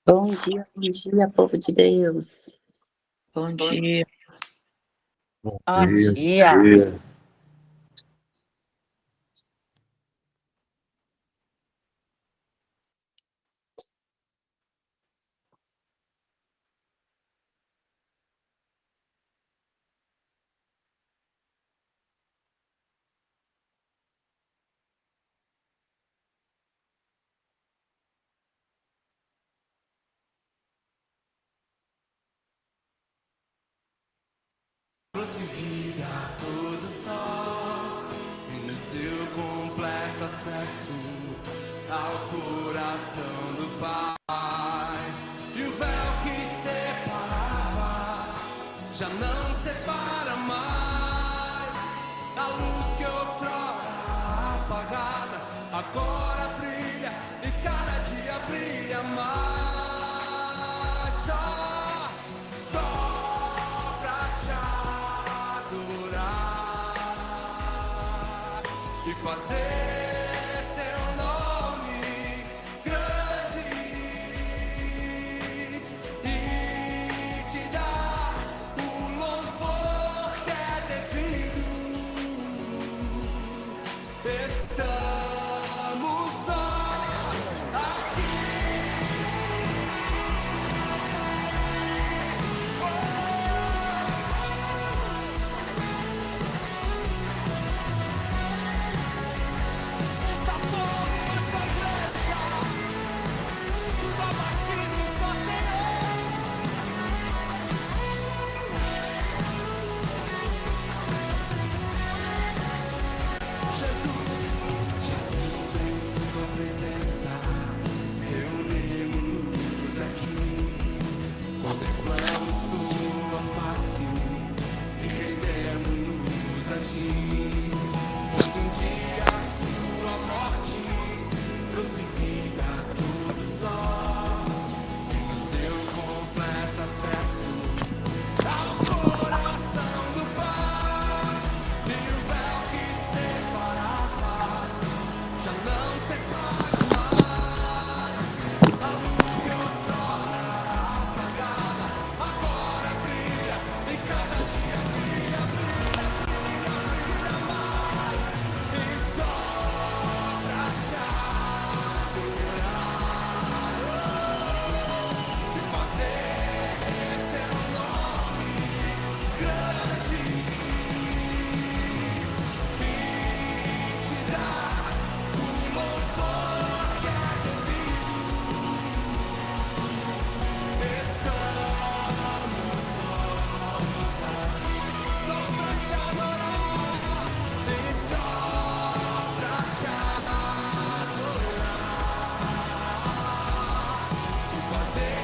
Bom dia, povo de Deus. Bom dia. Bom Bom dia. dia. Trouxe vida a todos nós e nos deu completo acesso ao coração do Pai. E o véu que separava já não separa mais. A luz que outrora apagada agora brilha e cada dia brilha mais. Só pra te adorar e fazer seu nome grande e te dar o louvor que é devido. Estamos nós aqui. Essa torre, essa igreja, só batismo, só Senhor. Jesus, em tua presença, reunimos-nos aqui, contemplamos tua face e rendemos-nos a ti. Pois um dia a sua morte trouxe vida a todos nós e nos deu completo acesso ao coração do Pai. E o véu que separava já não separa mais. A luz que outrora apagada agora brilha e cada dia brilha, brilha, brilha, brilha mais. E só pra te adorar e fazer seu nome grande e te dar o louvor que é devido. Estamos nós aqui só pra te adorar e só pra te adorar e fazer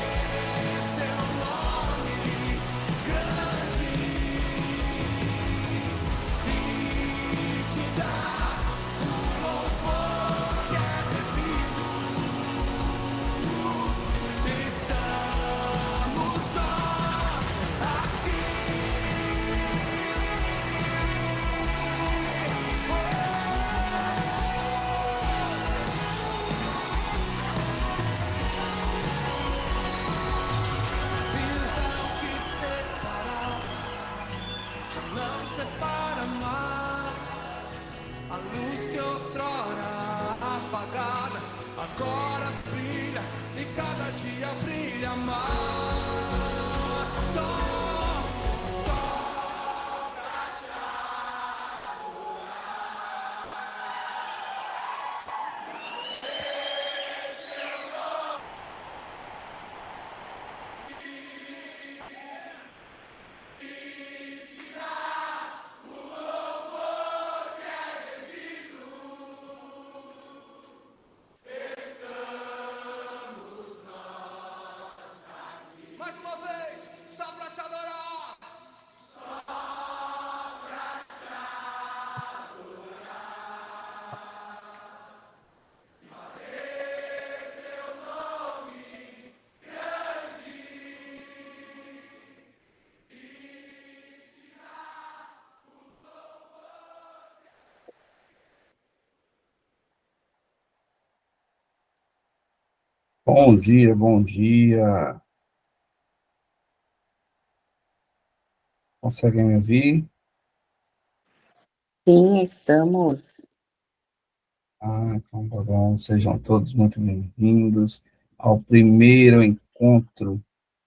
seu nome grande e te dar o louvor que é devido. Estamos nós aqui. E o véu que separava já não separa mais. A luz que outrora apagada agora brilha e cada dia brilha mais. Só pra te mais uma vez, só pra te adorar. Bom dia, bom dia. Conseguem me ouvir? Sim, estamos. Então tá bom. Sejam todos muito bem-vindos ao primeiro encontro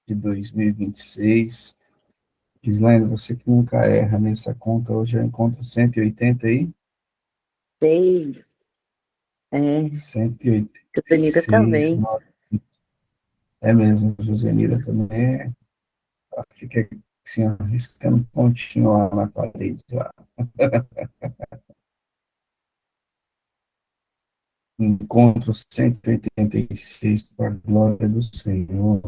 de 2026. Gislaine, você que nunca erra nessa conta, hoje é o encontro 180 aí? 6. É, Joselita 186. também. É mesmo, Josenira também. Ela fica assim, ó, riscando um pontinho lá na parede. Lá. Encontro 186 para a glória do Senhor.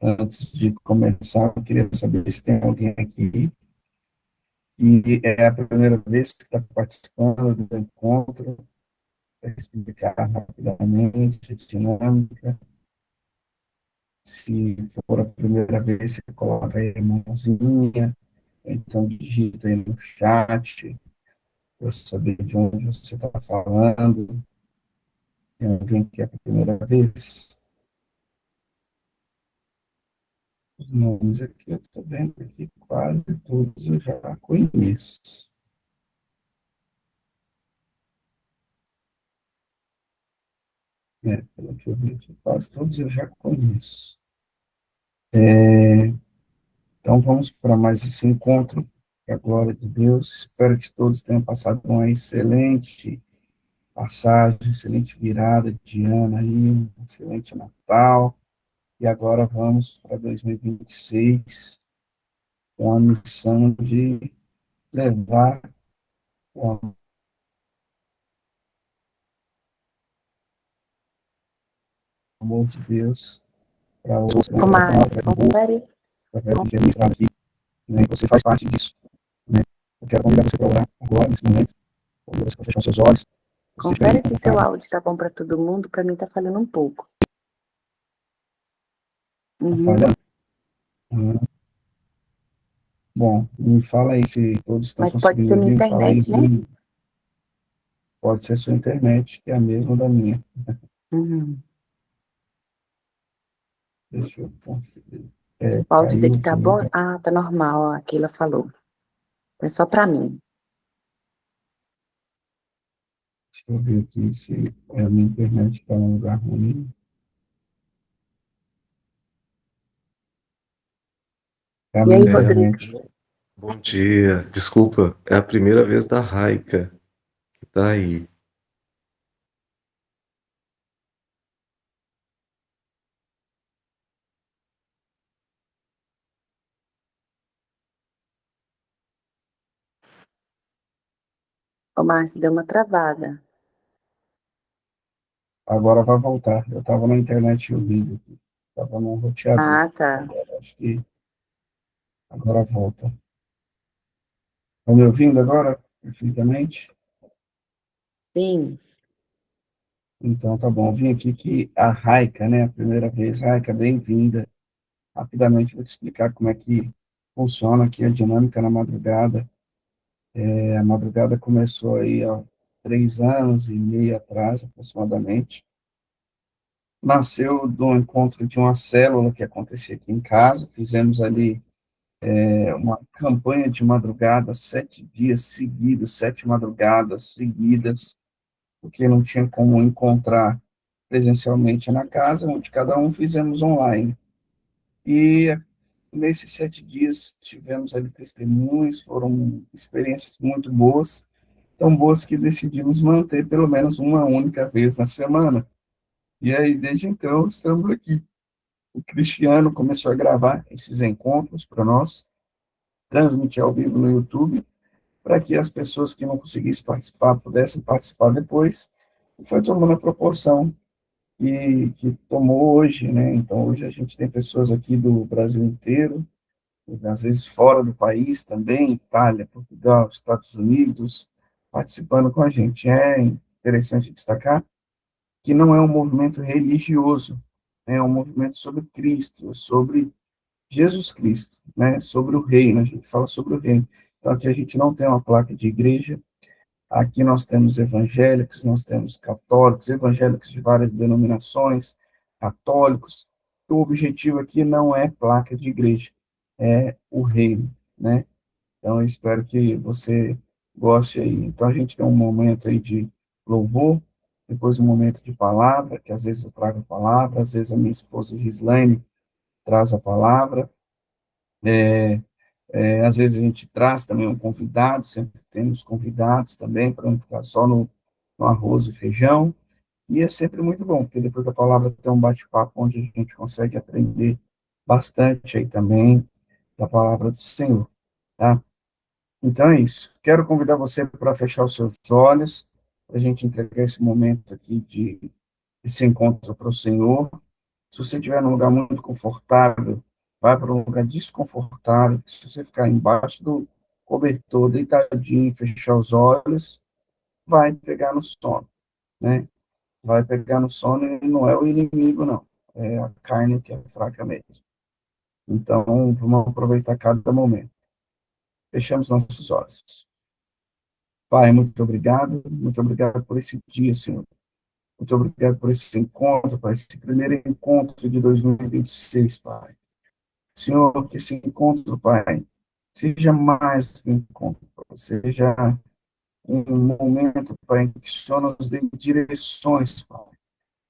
Antes de começar, eu queria saber se tem alguém aqui e é a primeira vez que está participando do encontro, para explicar rapidamente a dinâmica. Se for a primeira vez, você coloca aí a mãozinha, então digita aí no chat, para eu saber de onde você está falando. Tem alguém que é a primeira vez? Os nomes aqui, eu estou vendo aqui, quase todos eu já conheço. Pelo que eu vi aqui, quase todos eu já conheço. Então vamos para mais esse encontro, com a glória de Deus. Espero que todos tenham passado uma excelente passagem, excelente virada de ano aí, um excelente Natal. E agora vamos para 2026, com a missão de levar o amor de Deus para outros, Ô, Márcio, confere. através de ministrar aqui, né? E você faz parte disso, né? Eu quero convidar você para orar agora, nesse momento, convidar você para fechar seus olhos. Você Confere se seu áudio tá bom para todo mundo. Para mim tá falhando um pouco. tá falhando. Bom, me fala aí se todos estão Mas pode conseguindo ser minha ouvir. Me fala aí, internet, né? pode ser sua internet, que é a mesma da minha. Uhum. Deixa eu conferir. O áudio Caiu dele tá aqui, bom? né? Ah, tá normal, ó, a Keila falou. É só para mim. Deixa eu ver aqui se a minha internet está num lugar ruim. É a E minha aí, Rodrigo? internet. Bom dia. Desculpa, é a primeira vez da Raika que tá aí. Ô, Márcio, deu uma travada. Agora vai voltar. Eu estava na internet ouvindo. Estava num roteador. Ah, tá. Agora, acho que agora volta. Estão me ouvindo agora? Perfeitamente? Sim. Então, tá bom. Eu vim aqui que a Raika, né? A primeira vez. Raika, bem-vinda. Rapidamente vou te explicar como é que funciona aqui a dinâmica na madrugada. A madrugada começou aí há 3 anos e meio atrás, aproximadamente. Nasceu do encontro de uma célula que acontecia aqui em casa. Fizemos ali uma campanha de madrugada, 7 dias seguidos, 7 madrugadas seguidas, porque não tinha como encontrar presencialmente na casa, onde cada um fizemos online. E nesses 7 dias tivemos ali testemunhos, foram experiências muito boas, tão boas que decidimos manter pelo menos uma única vez na semana. E aí, desde então, estamos aqui. O Cristiano começou a gravar esses encontros para nós, transmitir ao vivo no YouTube, para que as pessoas que não conseguissem participar pudessem participar depois, e foi tomando a proporção que tomou hoje, né? Então, hoje a gente tem pessoas aqui do Brasil inteiro, às vezes fora do país também, Itália, Portugal, Estados Unidos, participando com a gente. É interessante destacar que não é um movimento religioso, é um movimento sobre Cristo, sobre Jesus Cristo, né, sobre o reino, a gente fala sobre o reino. Então, aqui a gente não tem uma placa de igreja, aqui nós temos evangélicos, nós temos católicos, evangélicos de várias denominações, católicos. O objetivo aqui não é placa de igreja, é o reino, né? Então, eu espero que você goste aí. Então, a gente tem um momento aí de louvor, depois um momento de palavra, que às vezes eu trago a palavra, às vezes a minha esposa Gislaine traz a palavra, às vezes a gente traz também um convidado, sempre temos convidados também, para não ficar só no arroz e feijão, e é sempre muito bom, porque depois da palavra tem um bate-papo onde a gente consegue aprender bastante aí também da palavra do Senhor, tá? Então é isso. Quero convidar você para fechar os seus olhos, para a gente entregar esse momento aqui de esse encontro para o Senhor. Se você estiver num lugar muito confortável, vai para um lugar desconfortável. Se você ficar embaixo do cobertor, deitadinho, fechar os olhos, vai pegar no sono, né? Vai pegar no sono e não é o inimigo, não. É a carne que é fraca mesmo. Então, vamos aproveitar cada momento. Fechamos nossos olhos. Pai, muito obrigado por esse dia, Senhor. Muito obrigado por esse encontro, Pai, esse primeiro encontro de 2026, Pai. Senhor, que esse encontro, Pai, seja mais do que um encontro, Pai, seja um momento, Pai, em que o Senhor nos dê direções, Pai,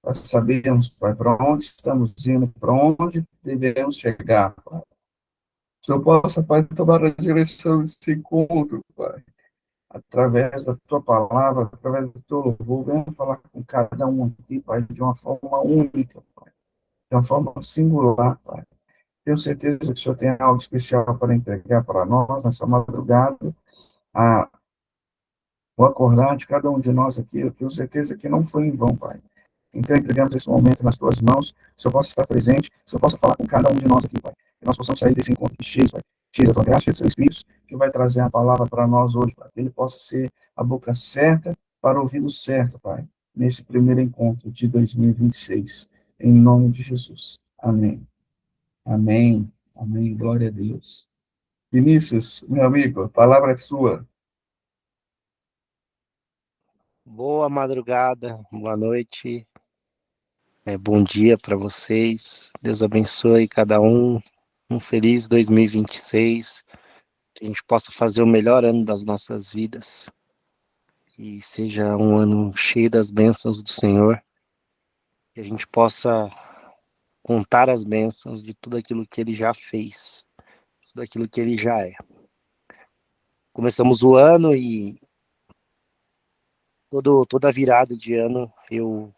para sabermos, Pai, para onde estamos indo, para onde devemos chegar, Pai. Que o Senhor possa, Pai, tomar a direção desse encontro, Pai, através da Tua palavra, através do Teu louvor, venha falar com cada um aqui, Pai, de uma forma única, Pai, de uma forma singular, Pai. Tenho certeza que o Senhor tem algo especial para entregar para nós nessa madrugada, a, o acordar de cada um de nós aqui. Eu tenho certeza que não foi em vão, Pai. Então, entregamos esse momento nas Tuas mãos, que o Senhor possa estar presente, que o Senhor possa falar com cada um de nós aqui, Pai. Que nós possamos sair desse encontro cheio, Pai, cheio da Tua graça, cheio do Seu Espírito, que vai trazer a palavra para nós hoje, Pai. Que Ele possa ser a boca certa para o ouvido certo, Pai, nesse primeiro encontro de 2026. Em nome de Jesus. Amém. Amém. Amém. Glória a Deus. Vinícius, meu amigo, a palavra é sua. Boa madrugada, boa noite, bom dia para vocês. Deus abençoe cada um. Um feliz 2026. Que a gente possa fazer o melhor ano das nossas vidas. Que seja um ano cheio das bênçãos do Senhor. Que a gente possa contar as bênçãos de tudo aquilo que Ele já fez, tudo aquilo que Ele já é. Começamos o ano e toda virada de ano eu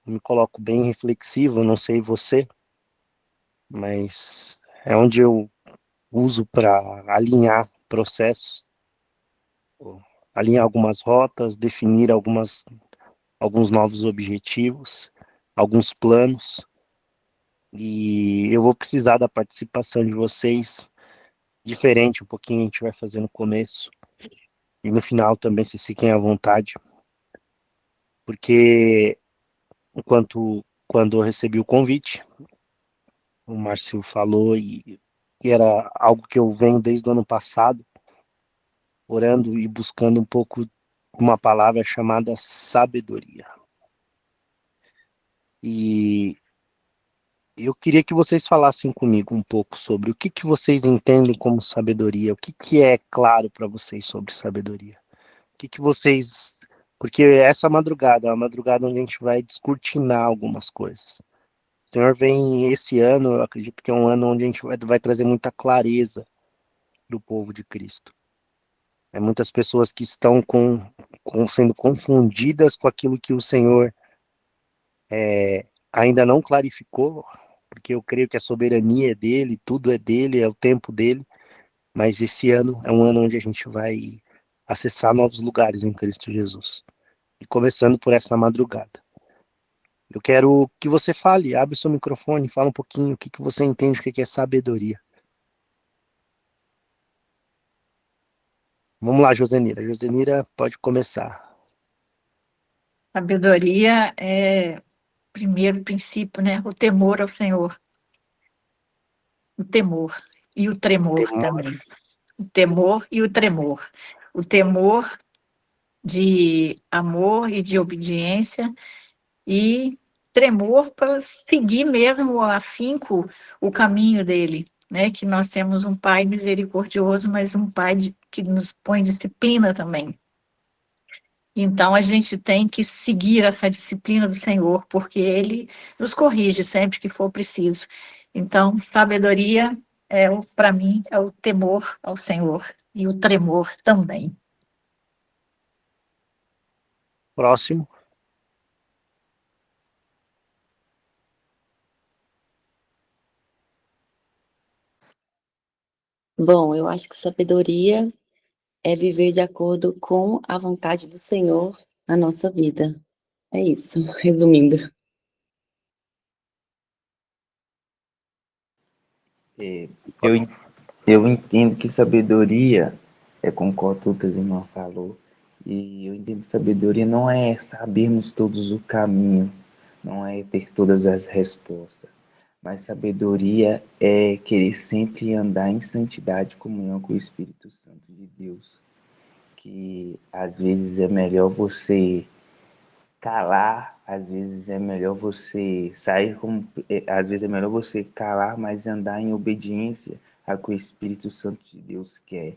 me coloco bem reflexivo, não sei você, mas é onde eu uso para alinhar processos, alinhar algumas rotas, definir alguns novos objetivos, alguns planos, e eu vou precisar da participação de vocês, diferente um pouquinho a gente vai fazer no começo, e no final também vocês fiquem à vontade, porque quando eu recebi o convite, o Márcio falou, e era algo que eu venho desde o ano passado, orando e buscando um pouco uma palavra chamada sabedoria. E eu queria que vocês falassem comigo um pouco sobre o que vocês entendem como sabedoria, o que é claro para vocês sobre sabedoria. O que vocês... Porque essa madrugada é uma madrugada onde a gente vai descortinar algumas coisas. O Senhor vem esse ano, eu acredito que é um ano onde a gente vai trazer muita clareza do povo de Cristo. Muitas pessoas que estão sendo confundidas com aquilo que o Senhor ainda não clarificou, porque eu creio que a soberania é dele, tudo é dele, é o tempo dele, mas esse ano é um ano onde a gente vai acessar novos lugares em Cristo Jesus. E começando por essa madrugada. Eu quero que você fale, abre seu microfone, fala um pouquinho o que você entende, o que é sabedoria. Vamos lá, Josenira. Josenira, pode começar. Sabedoria é, primeiro princípio, né? O temor ao Senhor. O temor e o tremor também. O temor e o tremor. O temor de amor e de obediência e tremor para seguir mesmo afinco o caminho dele, né? Que nós temos um pai misericordioso, mas um pai que nos põe disciplina também. Então, a gente tem que seguir essa disciplina do Senhor, porque Ele nos corrige sempre que for preciso. Então, sabedoria, para mim, é o temor ao Senhor e o tremor também. Próximo. Bom, eu acho que sabedoria é viver de acordo com a vontade do Senhor na nossa vida. É isso, resumindo. É, eu, eu entendo que sabedoria, concordo com o que a irmã falou, e eu entendo que sabedoria não é sabermos todos o caminho, não é ter todas as respostas, mas sabedoria é querer sempre andar em santidade e comunhão com o Espírito Santo de Deus, que às vezes é melhor você calar, às vezes é melhor você sair como, às vezes é melhor você calar, mas andar em obediência ao que o Espírito Santo de Deus quer.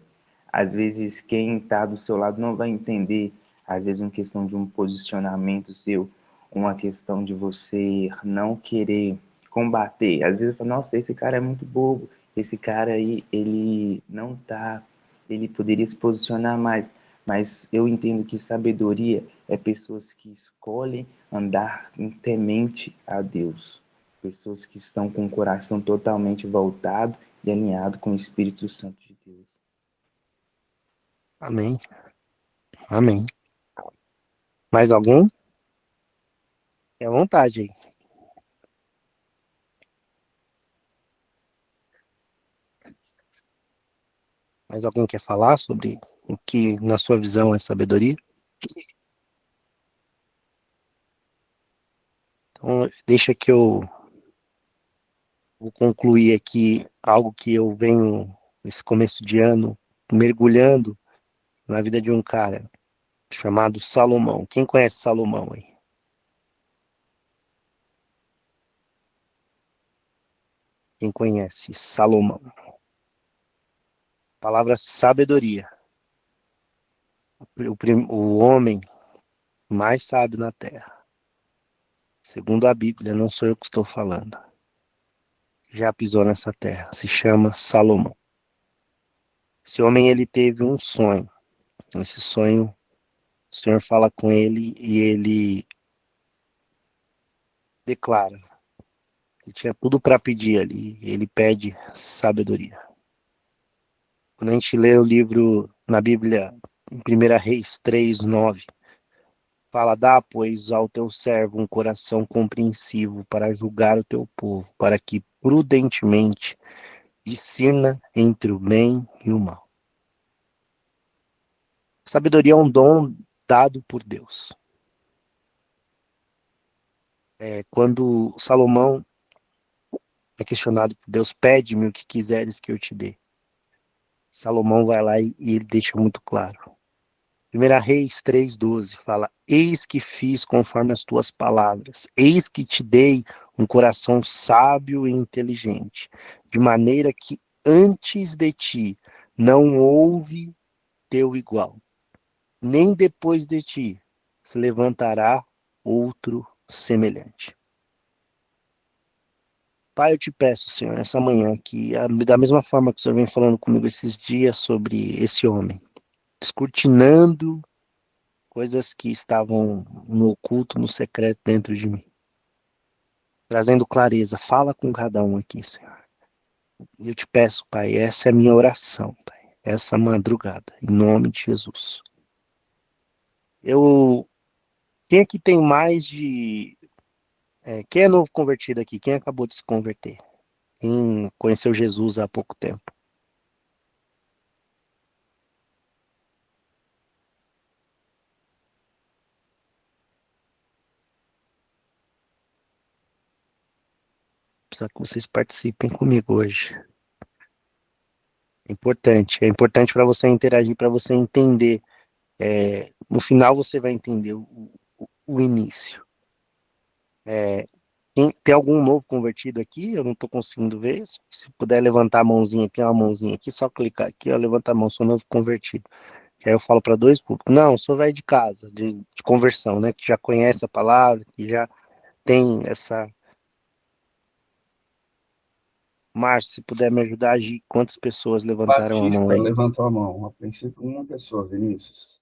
Às vezes quem está do seu lado não vai entender, às vezes uma questão de um posicionamento seu, uma questão de você não querer combater. Às vezes fala, nossa, esse cara é muito bobo, esse cara aí, ele não tá, ele poderia se posicionar mais. Mas eu entendo que sabedoria é pessoas que escolhem andar temente a Deus. Pessoas que estão com o coração totalmente voltado e alinhado com o Espírito Santo de Deus. Amém. Amém. Mais alguém? É à vontade aí. Mais alguém quer falar sobre o que, na sua visão, é sabedoria? Então, deixa que eu vou concluir aqui algo que eu venho, nesse começo de ano, mergulhando na vida de um cara chamado Salomão. Quem conhece Salomão aí? Quem conhece Salomão? A palavra sabedoria. O homem mais sábio na terra. Segundo a Bíblia, não sou eu que estou falando. Já pisou nessa terra. Se chama Salomão. Esse homem, ele teve um sonho. Esse sonho, o Senhor fala com ele e ele declara. Ele tinha tudo para pedir ali. Ele pede sabedoria. Quando a gente lê o livro na Bíblia, em 1 Reis 3:9, fala, dá, pois, ao teu servo um coração compreensivo para julgar o teu povo, para que prudentemente discirna entre o bem e o mal. Sabedoria é um dom dado por Deus. Quando Salomão é questionado por Deus, pede-me o que quiseres que eu te dê. Salomão vai lá e ele deixa muito claro. 1 Reis 3:12 fala, eis que fiz conforme as tuas palavras, eis que te dei um coração sábio e inteligente, de maneira que antes de ti não houve teu igual, nem depois de ti se levantará outro semelhante. Pai, eu te peço, Senhor, nessa manhã, que da mesma forma que o Senhor vem falando comigo esses dias sobre esse homem, descortinando coisas que estavam no oculto, no secreto dentro de mim, trazendo clareza, fala com cada um aqui, Senhor. E eu te peço, Pai, essa é a minha oração, Pai, essa madrugada, em nome de Jesus. Quem aqui tem mais de... quem é novo convertido aqui? Quem acabou de se converter? Quem conheceu Jesus há pouco tempo? Precisa que vocês participem comigo hoje. É importante para você interagir, para você entender. No final você vai entender o início. Tem algum novo convertido aqui? Eu não estou conseguindo ver. Se puder levantar a mãozinha aqui, uma mãozinha aqui, só clicar aqui, ó, levanta a mão, sou novo convertido. Que aí eu falo para dois públicos. Não, sou velho de casa, de conversão, né? Que já conhece a palavra, que já tem essa. Márcio, se puder me ajudar a agir, quantas pessoas levantaram a mão Batista aí? levantou a mão. A princípio, uma pessoa, Vinícius.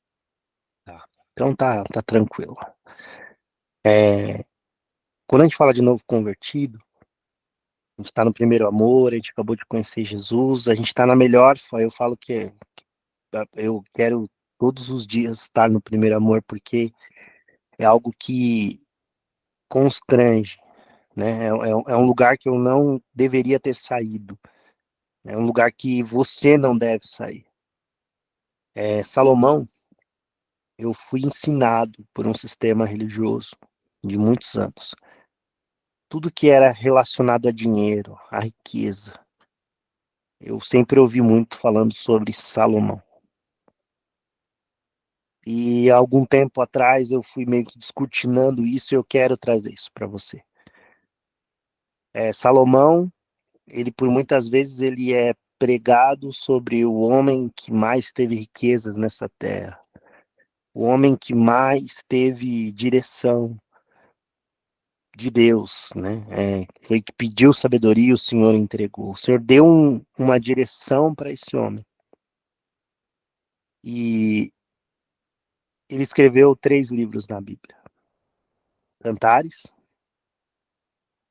Tá. Então tá tranquilo. Quando a gente fala de novo convertido, a gente está no primeiro amor, a gente acabou de conhecer Jesus, a gente está na melhor, eu falo que eu quero todos os dias estar no primeiro amor, porque é algo que constrange, né? É um lugar que eu não deveria ter saído, é um lugar que você não deve sair. Salomão, eu fui ensinado por um sistema religioso de muitos anos. Tudo que era relacionado a dinheiro, a riqueza, eu sempre ouvi muito falando sobre Salomão. E há algum tempo atrás eu fui meio que descortinando isso e eu quero trazer isso para você. Salomão, ele por muitas vezes ele é pregado sobre o homem que mais teve riquezas nessa terra, o homem que mais teve direção de Deus, né? Foi que pediu sabedoria e o Senhor entregou. O Senhor deu uma direção para esse homem. E ele escreveu 3 livros na Bíblia. Cantares,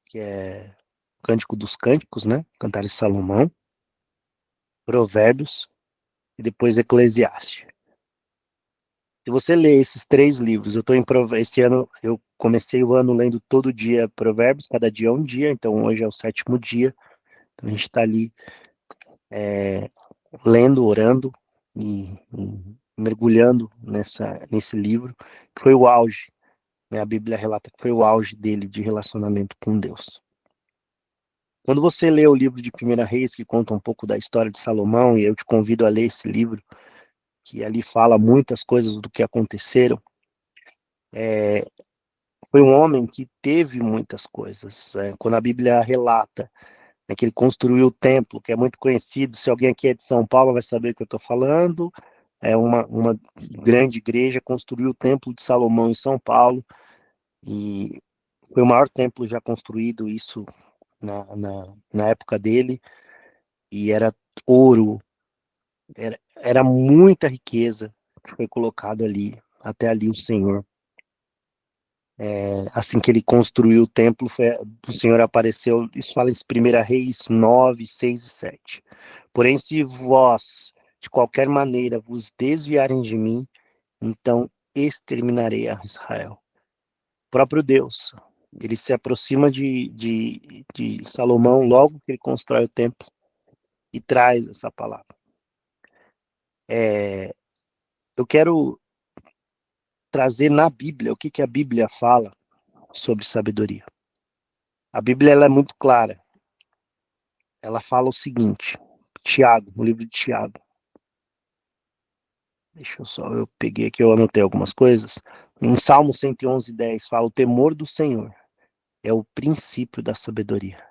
que é Cântico dos Cânticos, né? Cantares de Salomão, Provérbios e depois Eclesiastes. Se você ler esses 3 livros, esse ano eu comecei o ano lendo todo dia Provérbios, cada dia é um dia, então hoje é o 7º dia. Então a gente está ali lendo, orando e mergulhando nesse livro, que foi o auge, né? A Bíblia relata que foi o auge dele de relacionamento com Deus. Quando você lê o livro de 1 Reis, que conta um pouco da história de Salomão, e eu te convido a ler esse livro, que ali fala muitas coisas do que aconteceram, foi um homem que teve muitas coisas. Quando a Bíblia relata, né, que ele construiu o templo, que é muito conhecido, se alguém aqui é de São Paulo vai saber o que eu estou falando, é uma grande igreja, construiu o templo de Salomão em São Paulo, e foi o maior templo já construído, isso na época dele, e era ouro, era muita riqueza que foi colocado ali, até ali o Senhor. Assim que ele construiu o templo, o Senhor apareceu, isso fala em 1 Reis 9, 6 e 7. Porém, se vós, de qualquer maneira, vos desviarem de mim, então exterminarei a Israel. O próprio Deus, ele se aproxima de Salomão logo que ele constrói o templo e traz essa palavra. Eu quero trazer na Bíblia o que a Bíblia fala sobre sabedoria. A Bíblia ela é muito clara. Ela fala o seguinte, Tiago, no livro de Tiago. Eu peguei aqui, eu anotei algumas coisas. Em Salmo 111, 10, fala: o temor do Senhor é o princípio da sabedoria.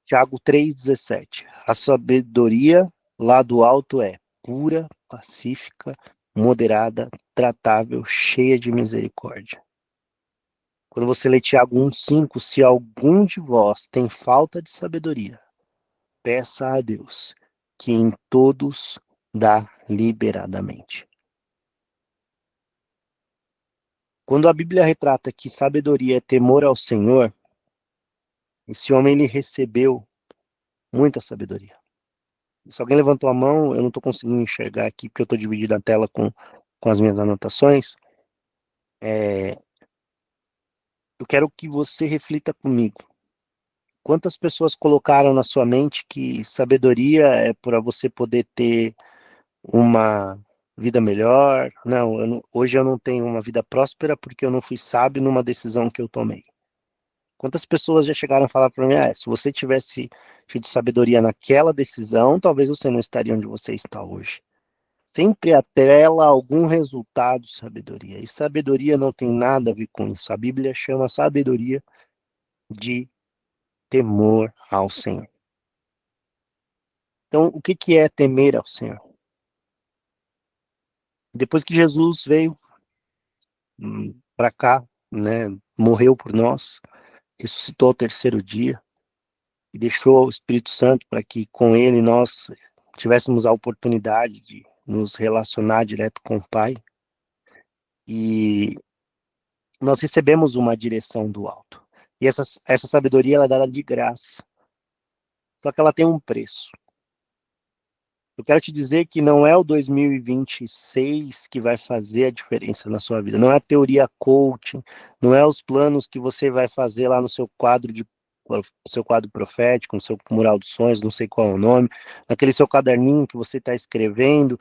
Tiago 3,17. A sabedoria lá do alto é pura, pacífica, moderada, tratável, cheia de misericórdia. Quando você lê Tiago 1,5, se algum de vós tem falta de sabedoria, peça a Deus, que em todos dá liberadamente. Quando a Bíblia retrata que sabedoria é temor ao Senhor, esse homem ele recebeu muita sabedoria. Se alguém levantou a mão, eu não estou conseguindo enxergar aqui, porque eu estou dividindo a tela com as minhas anotações. Eu quero que você reflita comigo. Quantas pessoas colocaram na sua mente que sabedoria é para você poder ter uma vida melhor? Não, hoje eu não tenho uma vida próspera porque eu não fui sábio numa decisão que eu tomei. Quantas pessoas já chegaram a falar para mim, se você tivesse tido sabedoria naquela decisão, talvez você não estaria onde você está hoje. sempre atrela algum resultado sabedoria. E sabedoria não tem nada a ver com isso. A Bíblia chama sabedoria de temor ao Senhor. Então, o que é temer ao Senhor? Depois que Jesus veio para cá, né, morreu por nós, ressuscitou ao terceiro dia e deixou o Espírito Santo para que com ele nós tivéssemos a oportunidade de nos relacionar direto com o Pai. E nós recebemos uma direção do alto. E essa sabedoria ela é dada de graça. Só que ela tem um preço. Eu quero te dizer que não é o 2026 que vai fazer a diferença na sua vida. Não é a teoria coaching, não é os planos que você vai fazer lá no seu quadro profético, no seu mural dos sonhos, não sei qual é o nome, naquele seu caderninho que você está escrevendo,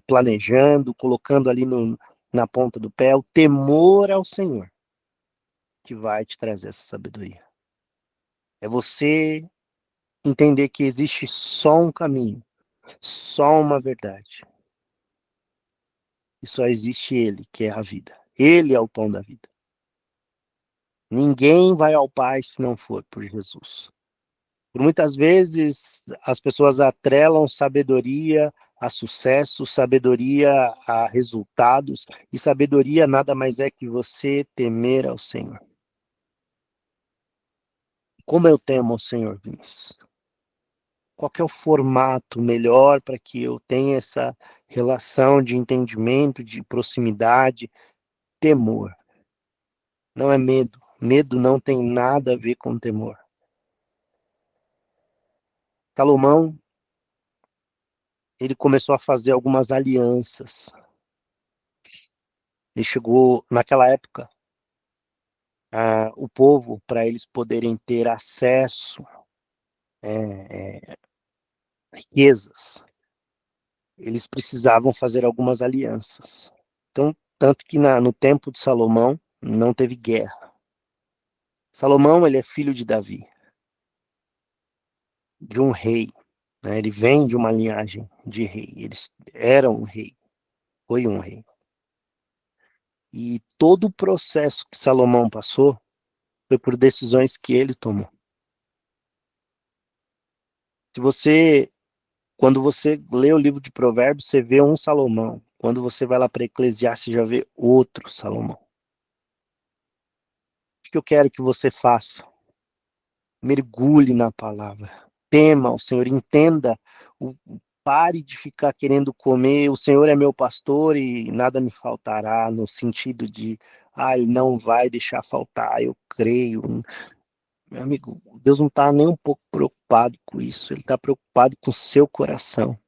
planejando, colocando ali na ponta do pé, o temor ao Senhor que vai te trazer essa sabedoria. É você entender que existe só um caminho, só uma verdade. E só existe Ele, que é a vida. Ele é o pão da vida. Ninguém vai ao Pai se não for por Jesus. Por muitas vezes, as pessoas atrelam sabedoria a sucesso, sabedoria a resultados, e sabedoria nada mais é que você temer ao Senhor. Como eu temo ao Senhor, Vinícius? Qual que é o formato melhor para que eu tenha essa relação de entendimento, de proximidade, temor? Não é medo. Medo não tem nada a ver com temor. Salomão, ele começou a fazer algumas alianças. Ele chegou, naquela época, o povo, para eles poderem ter acesso a riquezas, eles precisavam fazer algumas alianças. Então, tanto que no tempo de Salomão, não teve guerra. Salomão, ele é filho de Davi, de um rei, né? Ele vem de uma linhagem de rei. Eles eram um rei, foi um rei. E todo o processo que Salomão passou foi por decisões que ele tomou. Quando você lê o livro de Provérbios, você vê um Salomão. Quando você vai lá para Eclesiastes, você já vê outro Salomão. O que eu quero que você faça? Mergulhe na palavra. Tema o Senhor, entenda. Pare de ficar querendo comer. O Senhor é meu pastor e nada me faltará, no sentido de, Ele não vai deixar faltar, eu creio. Meu amigo, Deus não está nem um pouco preocupado com isso. Ele está preocupado com o seu coração.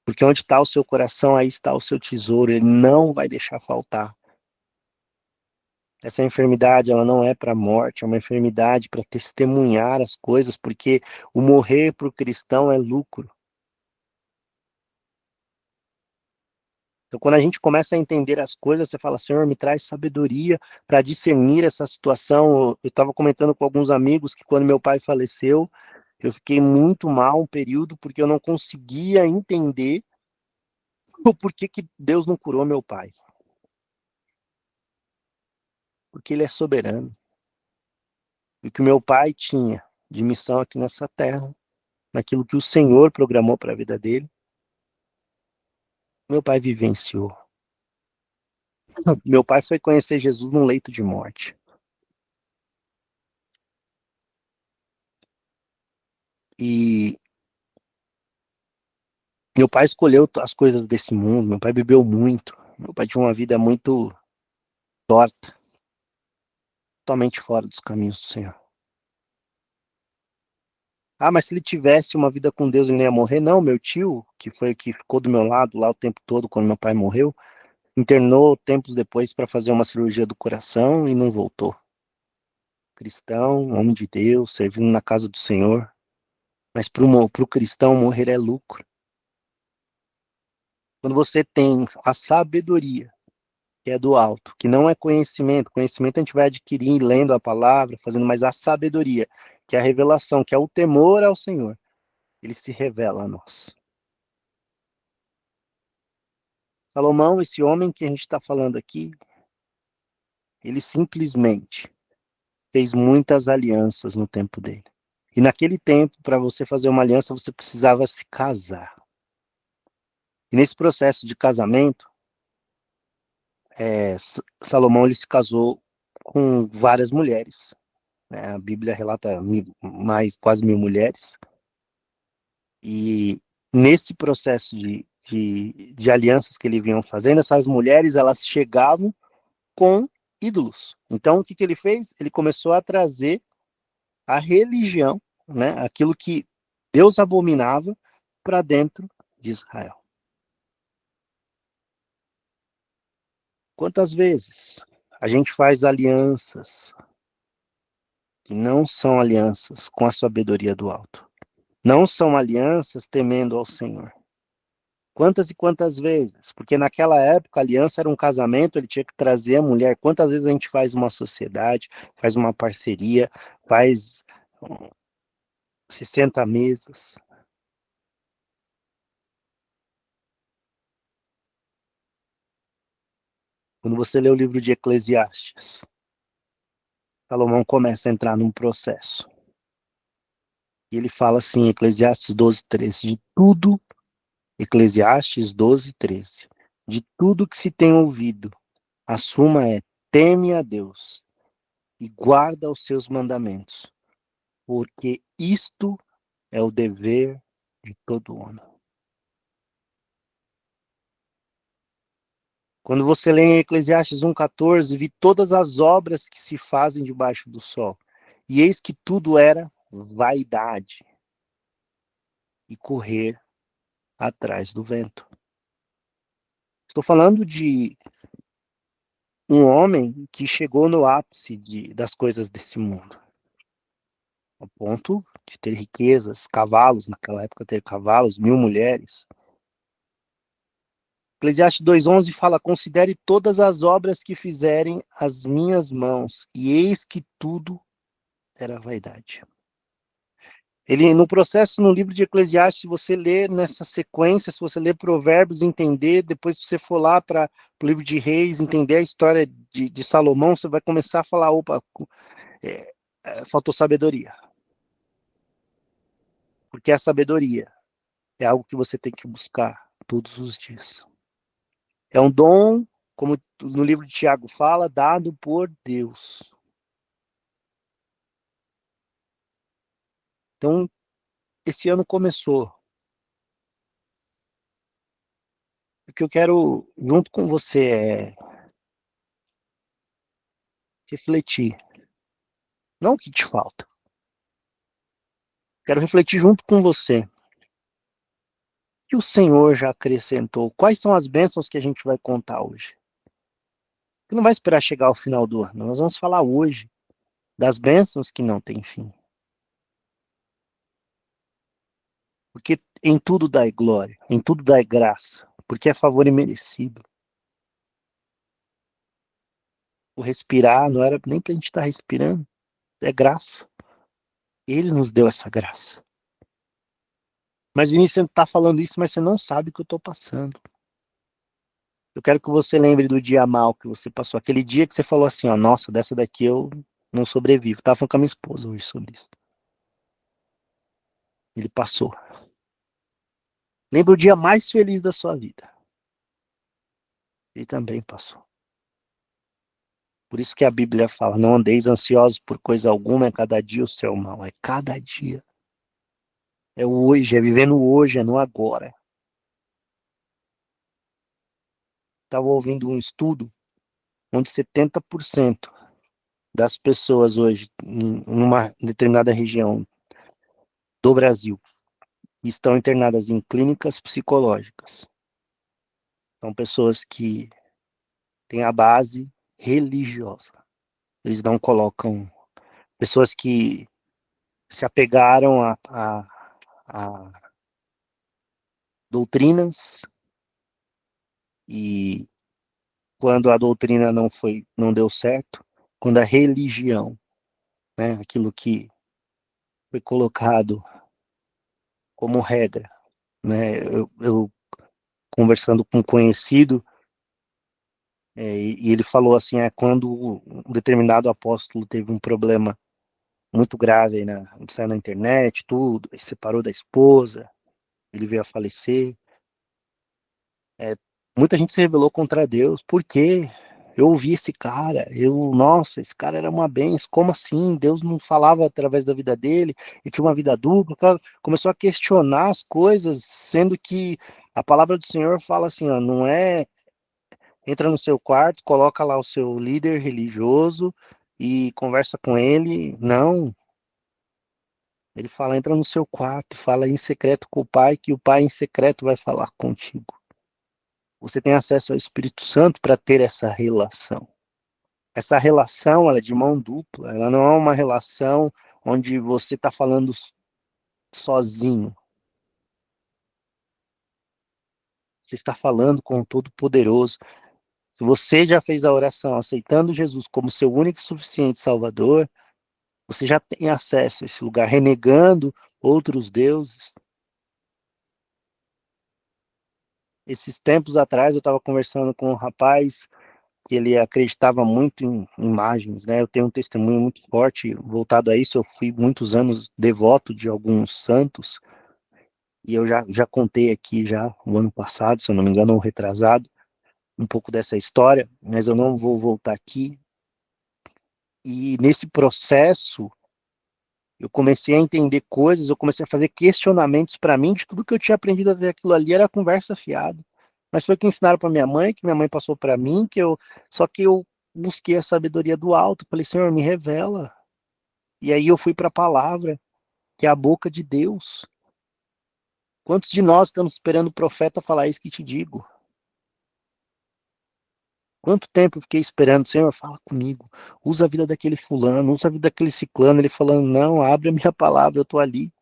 Porque onde está o seu coração, aí está o seu tesouro. Ele não vai deixar faltar. Essa enfermidade, ela não é para a morte, é uma enfermidade para testemunhar as coisas, porque o morrer para o cristão é lucro. Então, quando a gente começa a entender as coisas, você fala, Senhor, me traz sabedoria para discernir essa situação. Eu estava comentando com alguns amigos que quando meu pai faleceu, eu fiquei muito mal um período, porque eu não conseguia entender o porquê que Deus não curou meu pai. Porque ele é soberano. E o que meu pai tinha de missão aqui nessa terra, naquilo que o Senhor programou para a vida dele, meu pai vivenciou. Meu pai foi conhecer Jesus num leito de morte. E meu pai escolheu as coisas desse mundo, meu pai bebeu muito, meu pai tinha uma vida muito torta, totalmente fora dos caminhos do Senhor. Mas se ele tivesse uma vida com Deus, ele não ia morrer? Não, meu tio, que foi que ficou do meu lado lá o tempo todo quando meu pai morreu, internou tempos depois para fazer uma cirurgia do coração e não voltou. Cristão, homem de Deus, servindo na casa do Senhor. Mas para o cristão, morrer é lucro. Quando você tem a sabedoria, que é do alto, que não é conhecimento. Conhecimento a gente vai adquirir lendo a palavra, fazendo, mas a sabedoria, que é a revelação, que é o temor ao Senhor, ele se revela a nós. Salomão, esse homem que a gente está falando aqui, ele simplesmente fez muitas alianças no tempo dele. E naquele tempo, para você fazer uma aliança, você precisava se casar. E nesse processo de casamento, Salomão ele se casou com várias mulheres, né? A Bíblia relata quase 1.000 mulheres. E nesse processo de alianças que ele vinham fazendo, essas mulheres elas chegavam com ídolos. Então, o que ele fez? Ele começou a trazer a religião, né, aquilo que Deus abominava, para dentro de Israel. Quantas vezes a gente faz alianças que não são alianças com a sabedoria do alto? Não são alianças temendo ao Senhor. Quantas e quantas vezes? Porque naquela época a aliança era um casamento, ele tinha que trazer a mulher. Quantas vezes a gente faz uma sociedade, faz uma parceria, faz 60 mesas? Quando você lê o livro de Eclesiastes, Salomão começa a entrar num processo. E ele fala assim, Eclesiastes 12:13, de tudo, Eclesiastes 12:13, de tudo que se tem ouvido, a suma é, teme a Deus e guarda os seus mandamentos, porque isto é o dever de todo homem. Quando você lê em Eclesiastes 1:14, vi todas as obras que se fazem debaixo do sol, e eis que tudo era vaidade e correr atrás do vento. Estou falando de um homem que chegou no ápice das coisas desse mundo, ao ponto de ter riquezas, cavalos, naquela época ter cavalos, 1.000 mulheres. Eclesiastes 2:11 fala, considere todas as obras que fizerem as minhas mãos, e eis que tudo era vaidade. Ele, no processo, no livro de Eclesiastes, se você ler nessa sequência, se você ler Provérbios, entender, depois se você for lá para o livro de Reis, entender a história de Salomão, você vai começar a falar, opa, faltou sabedoria. Porque a sabedoria é algo que você tem que buscar todos os dias. É um dom, como no livro de Tiago fala, dado por Deus. Então, esse ano começou. O que eu quero, junto com você, é refletir. Não o que te falta. Quero refletir junto com você. O que o Senhor já acrescentou? Quais são as bênçãos que a gente vai contar hoje? Você não vai esperar chegar ao final do ano. Nós vamos falar hoje das bênçãos que não têm fim. Porque em tudo dá glória, em tudo dá graça, porque é favor imerecido. O respirar não era nem para a gente estar respirando, é graça. Ele nos deu essa graça. Mas Vinícius, você está falando isso, mas você não sabe o que eu estou passando. Eu quero que você lembre do dia mal que você passou. Aquele dia que você falou assim, ó, nossa, dessa daqui eu não sobrevivo. Estava falando com a minha esposa hoje sobre isso. Ele passou. Lembra o dia mais feliz da sua vida. Ele também passou. Por isso que a Bíblia fala, não andeis ansiosos por coisa alguma, é cada dia o seu mal. É cada dia. É o hoje, é vivendo o hoje, é no agora. Estava ouvindo um estudo onde 70% das pessoas hoje, em uma determinada região do Brasil, estão internadas em clínicas psicológicas. São pessoas que têm a base religiosa. Eles não colocam pessoas que se apegaram a doutrinas e quando a doutrina não deu certo, quando a religião, né, aquilo que foi colocado como regra, né, eu conversando com um conhecido, e ele falou assim, quando um determinado apóstolo teve um problema muito grave aí saiu na internet, tudo, ele separou da esposa, ele veio a falecer, muita gente se rebelou contra Deus, por quê? Eu ouvi esse cara, nossa, esse cara era uma benção, como assim? Deus não falava através da vida dele, ele tinha uma vida dupla, começou a questionar as coisas, sendo que a palavra do Senhor fala assim, ó, não é, entra no seu quarto, coloca lá o seu líder religioso e conversa com ele, não, ele fala, entra no seu quarto, fala em secreto com o pai, que o pai em secreto vai falar contigo. Você tem acesso ao Espírito Santo para ter essa relação. Essa relação, ela é de mão dupla, ela não é uma relação onde você está falando sozinho. Você está falando com o Todo-Poderoso. Se você já fez a oração aceitando Jesus como seu único e suficiente Salvador, você já tem acesso a esse lugar, renegando outros deuses. Esses tempos atrás, eu estava conversando com um rapaz que ele acreditava muito em imagens, né? Eu tenho um testemunho muito forte voltado a isso. Eu fui muitos anos devoto de alguns santos, e eu já contei aqui já o ano passado, se eu não me engano, ou retrasado, um pouco dessa história, mas eu não vou voltar aqui. E nesse processo, eu comecei a entender coisas, eu comecei a fazer questionamentos para mim de tudo que eu tinha aprendido até aquilo ali era conversa fiada. Mas foi o que ensinaram para minha mãe, que minha mãe passou para mim, só que eu busquei a sabedoria do alto, falei, Senhor, me revela. E aí eu fui para a palavra, que é a boca de Deus. Quantos de nós estamos esperando o profeta falar isso que te digo? Quanto tempo eu fiquei esperando, Senhor, fala comigo, usa a vida daquele fulano, usa a vida daquele ciclano, ele falando, não, abre a minha palavra, eu tô ali,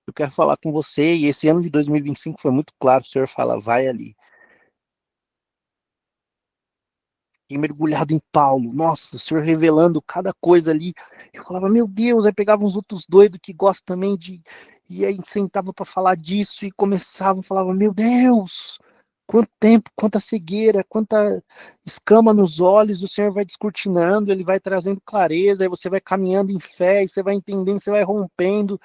eu quero falar com você, e esse ano de 2025 foi muito claro, o Senhor fala, vai ali. E mergulhado em Paulo, nossa, o Senhor revelando cada coisa ali, eu falava, meu Deus, aí pegava uns outros doidos que gostam também e aí sentava para falar disso, e começava, falava, meu Deus, quanto tempo, quanta cegueira, quanta escama nos olhos, o Senhor vai descortinando, ele vai trazendo clareza, aí você vai caminhando em fé, e você vai entendendo, você vai rompendo,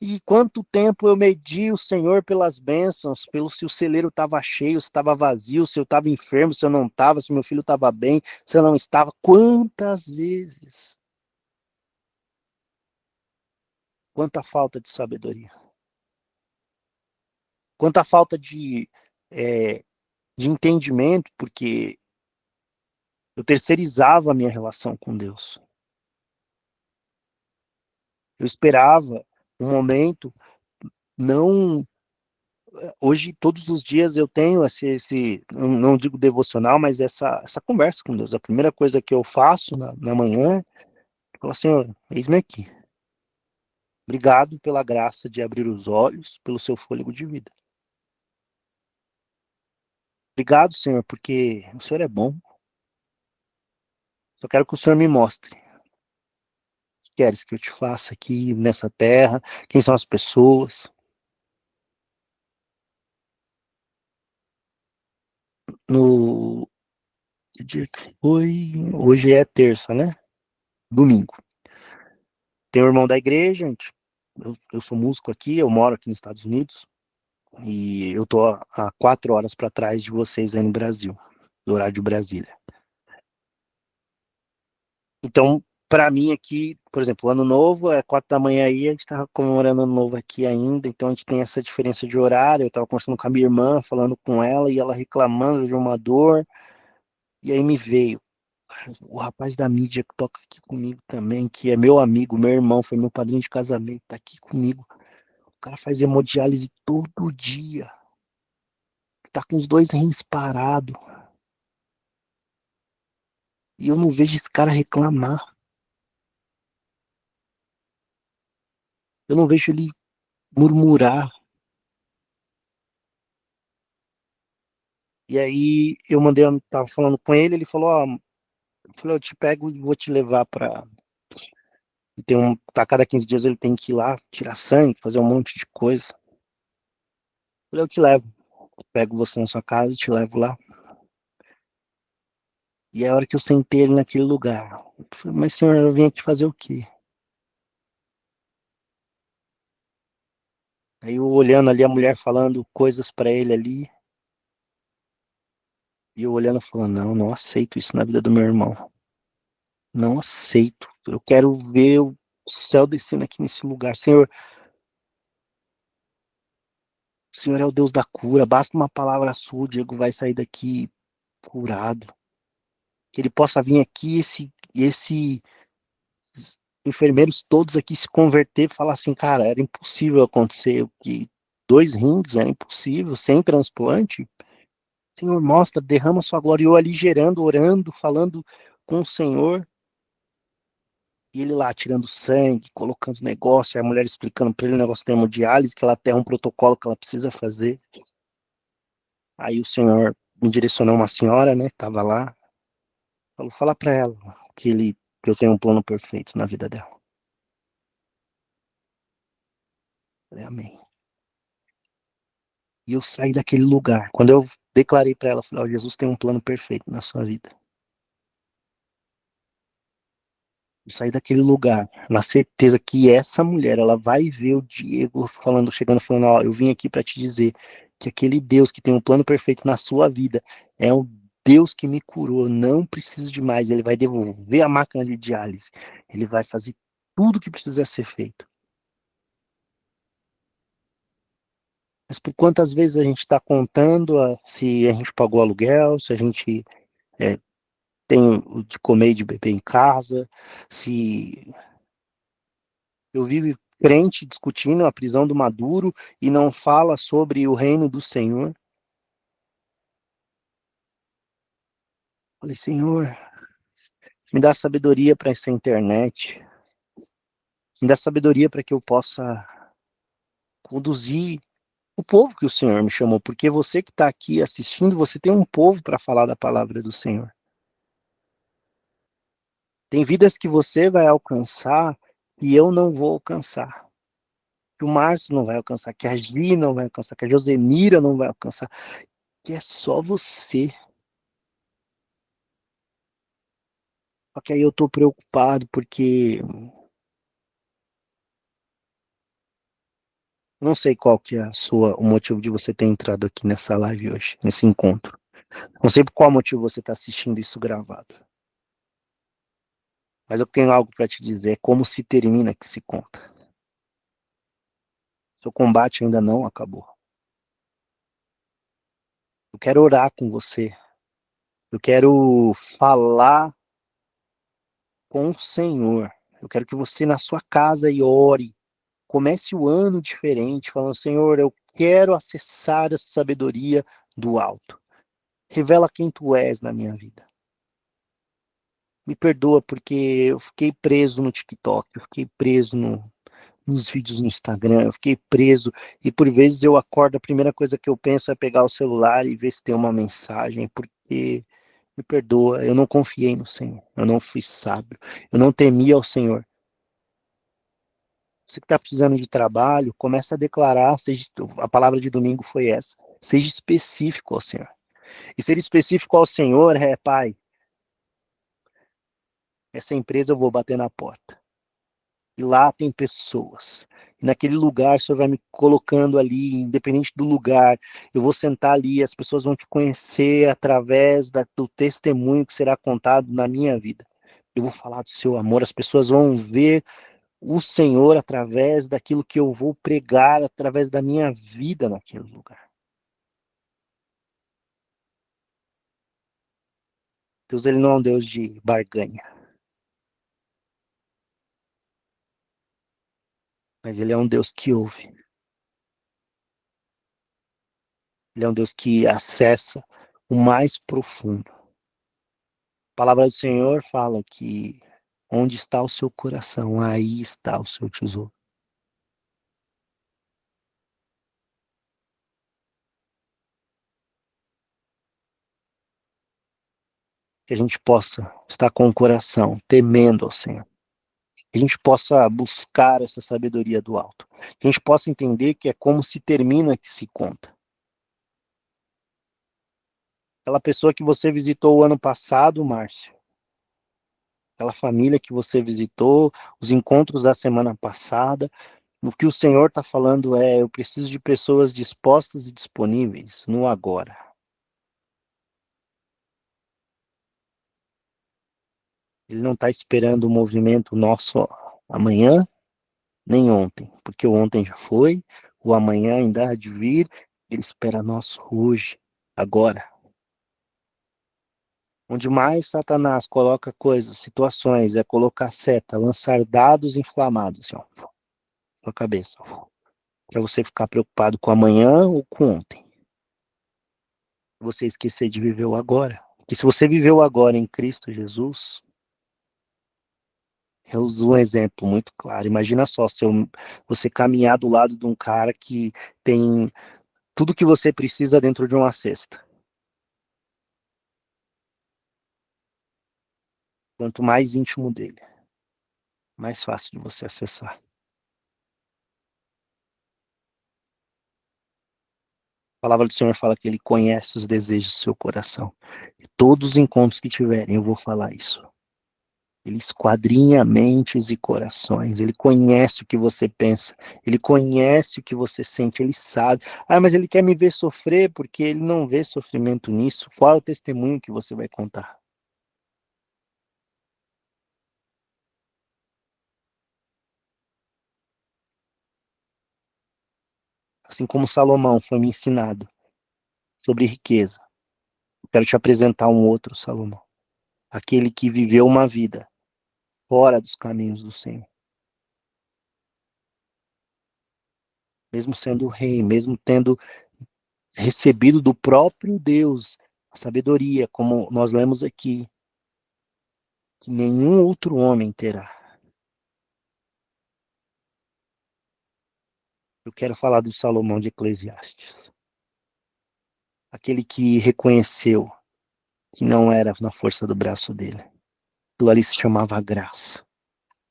e quanto tempo eu medi o Senhor pelas bênçãos, pelo se o celeiro estava cheio, se estava vazio, se eu estava enfermo, se eu não estava, se meu filho estava bem, se eu não estava, quantas vezes, quanta falta de sabedoria, quanta falta de entendimento, porque eu terceirizava a minha relação com Deus. Eu esperava um momento, não. Hoje, todos os dias, eu tenho não digo devocional, mas essa conversa com Deus. A primeira coisa que eu faço na manhã é falar, Senhor, eis-me aqui. Obrigado pela graça de abrir os olhos, pelo seu fôlego de vida. Obrigado, Senhor, porque o Senhor é bom. Só quero que o Senhor me mostre. O que queres que eu te faça aqui nessa terra? Quem são as pessoas? No que dia que foi? Hoje é terça, né? Domingo. Tem um irmão da igreja, eu sou músico aqui, eu moro aqui nos Estados Unidos, e eu tô há 4 horas para trás de vocês aí no Brasil, do horário de Brasília. Então, para mim aqui, por exemplo, ano novo é 4 da manhã aí, a gente tá comemorando ano novo aqui ainda, então a gente tem essa diferença de horário. Eu tava conversando com a minha irmã, falando com ela, e ela reclamando de uma dor, e aí me veio o rapaz da mídia que toca aqui comigo também, que é meu amigo, meu irmão, foi meu padrinho de casamento, tá aqui comigo. O cara faz hemodiálise todo dia. Tá com os 2 rins parados. E eu não vejo esse cara reclamar. Eu não vejo ele murmurar. E aí eu tava falando com ele, ele falou, ó, eu te pego e vou te levar pra. A cada 15 dias ele tem que ir lá, tirar sangue, fazer um monte de coisa. Eu falei, eu te levo. pego você na sua casa e te levo lá. E é a hora que eu sentei ali naquele lugar. Eu falei, mas senhor, eu vim aqui fazer o quê? Aí eu olhando ali a mulher falando coisas pra ele ali, e eu olhando e falando, não, não aceito isso na vida do meu irmão. Não aceito. Eu quero ver o céu descendo aqui nesse lugar. Senhor, o Senhor é o Deus da cura. Basta uma palavra sua, o Diego vai sair daqui curado. Que ele possa vir aqui, esse enfermeiros todos aqui se converter e falar assim, cara, era impossível acontecer o que 2 rins, era impossível, sem transplante. Senhor, mostra, derrama sua glória. E eu ali gerando, orando, falando com o Senhor. E ele lá tirando sangue, colocando negócio, a mulher explicando para ele o negócio da hemodiálise, que ela tem um protocolo que ela precisa fazer. Aí o Senhor me direcionou uma senhora, né, que estava lá, falou, fala para ela que eu tenho um plano perfeito na vida dela. Eu falei, amém. E eu saí daquele lugar. Quando eu declarei para ela, falei, Jesus tem um plano perfeito na sua vida. Eu saí daquele lugar, na certeza que essa mulher, ela vai ver o Diego falando, chegando, falando, ó, eu vim aqui para te dizer que aquele Deus que tem um plano perfeito na sua vida é um Deus que me curou, eu não preciso de mais, ele vai devolver a máquina de diálise, ele vai fazer tudo o que precisa ser feito. Mas por quantas vezes a gente está contando se a gente pagou aluguel, se a gente tem o de comer e de beber em casa, se eu vi crente discutindo a prisão do Maduro e não fala sobre o reino do Senhor. Falei, Senhor, me dá sabedoria para essa internet, me dá sabedoria para que eu possa conduzir o povo que o Senhor me chamou, porque você que está aqui assistindo, você tem um povo para falar da palavra do Senhor. Tem vidas que você vai alcançar que eu não vou alcançar. Que o Márcio não vai alcançar, que a Gi não vai alcançar, que a Josemira não vai alcançar, que é só você. Só que aí eu tô preocupado porque não sei qual que é o motivo de você ter entrado aqui nessa live hoje, nesse encontro. Não sei por qual motivo você está assistindo isso gravado. Mas eu tenho algo para te dizer, é como se termina que se conta. Seu combate ainda não acabou. Eu quero orar com você. Eu quero falar com o Senhor. Eu quero que você na sua casa e ore. Comece o ano diferente, falando, Senhor, eu quero acessar essa sabedoria do alto. Revela quem tu és na minha vida. Me perdoa porque eu fiquei preso no TikTok, eu fiquei preso nos vídeos no Instagram, eu fiquei preso e por vezes eu acordo, a primeira coisa que eu penso é pegar o celular e ver se tem uma mensagem, porque me perdoa, eu não confiei no Senhor, eu não fui sábio, eu não temi ao Senhor. Você que está precisando de trabalho, começa a declarar, a palavra de domingo foi essa, seja específico ao Senhor. E ser específico ao Senhor é, Pai, essa empresa eu vou bater na porta. E lá tem pessoas. E naquele lugar, o Senhor vai me colocando ali, independente do lugar. Eu vou sentar ali, as pessoas vão te conhecer através do testemunho que será contado na minha vida. Eu vou falar do seu amor, as pessoas vão ver o Senhor através daquilo que eu vou pregar, através da minha vida naquele lugar. Deus, ele não é um Deus de barganha. Mas ele é um Deus que ouve. Ele é um Deus que acessa o mais profundo. A palavra do Senhor fala que onde está o seu coração, aí está o seu tesouro. Que a gente possa estar com o coração temendo ao Senhor. Que a gente possa buscar essa sabedoria do alto. Que a gente possa entender que é como se termina que se conta. Aquela pessoa que você visitou o ano passado, Márcio. Aquela família que você visitou, os encontros da semana passada. O que o Senhor está falando é: eu preciso de pessoas dispostas e disponíveis no agora. Ele não está esperando o movimento nosso amanhã, nem ontem, porque o ontem já foi, o amanhã ainda há de vir. Ele espera nosso hoje, agora. Onde mais Satanás coloca coisas, situações, é colocar seta, lançar dados inflamados, assim, ó, na sua cabeça, para você ficar preocupado com amanhã ou com ontem. Você esquecer de viver o agora. Que se você viveu agora em Cristo Jesus, eu uso um exemplo muito claro. Imagina só, você caminhar do lado de um cara que tem tudo que você precisa dentro de uma cesta. Quanto mais íntimo dele, mais fácil de você acessar. A palavra do Senhor fala que ele conhece os desejos do seu coração. E todos os encontros que tiverem, eu vou falar isso. Ele esquadrinha mentes e corações. Ele conhece o que você pensa. Ele conhece o que você sente. Ele sabe. Ah, mas ele quer me ver sofrer porque ele não vê sofrimento nisso. Qual é o testemunho que você vai contar? Assim como Salomão foi me ensinado sobre riqueza, eu quero te apresentar um outro Salomão. Aquele que viveu uma vida fora dos caminhos do Senhor. Mesmo sendo rei, mesmo tendo recebido do próprio Deus a sabedoria, como nós lemos aqui, que nenhum outro homem terá. Eu quero falar do Salomão de Eclesiastes. Aquele que reconheceu que não era na força do braço dele. Aquilo ali se chamava graça.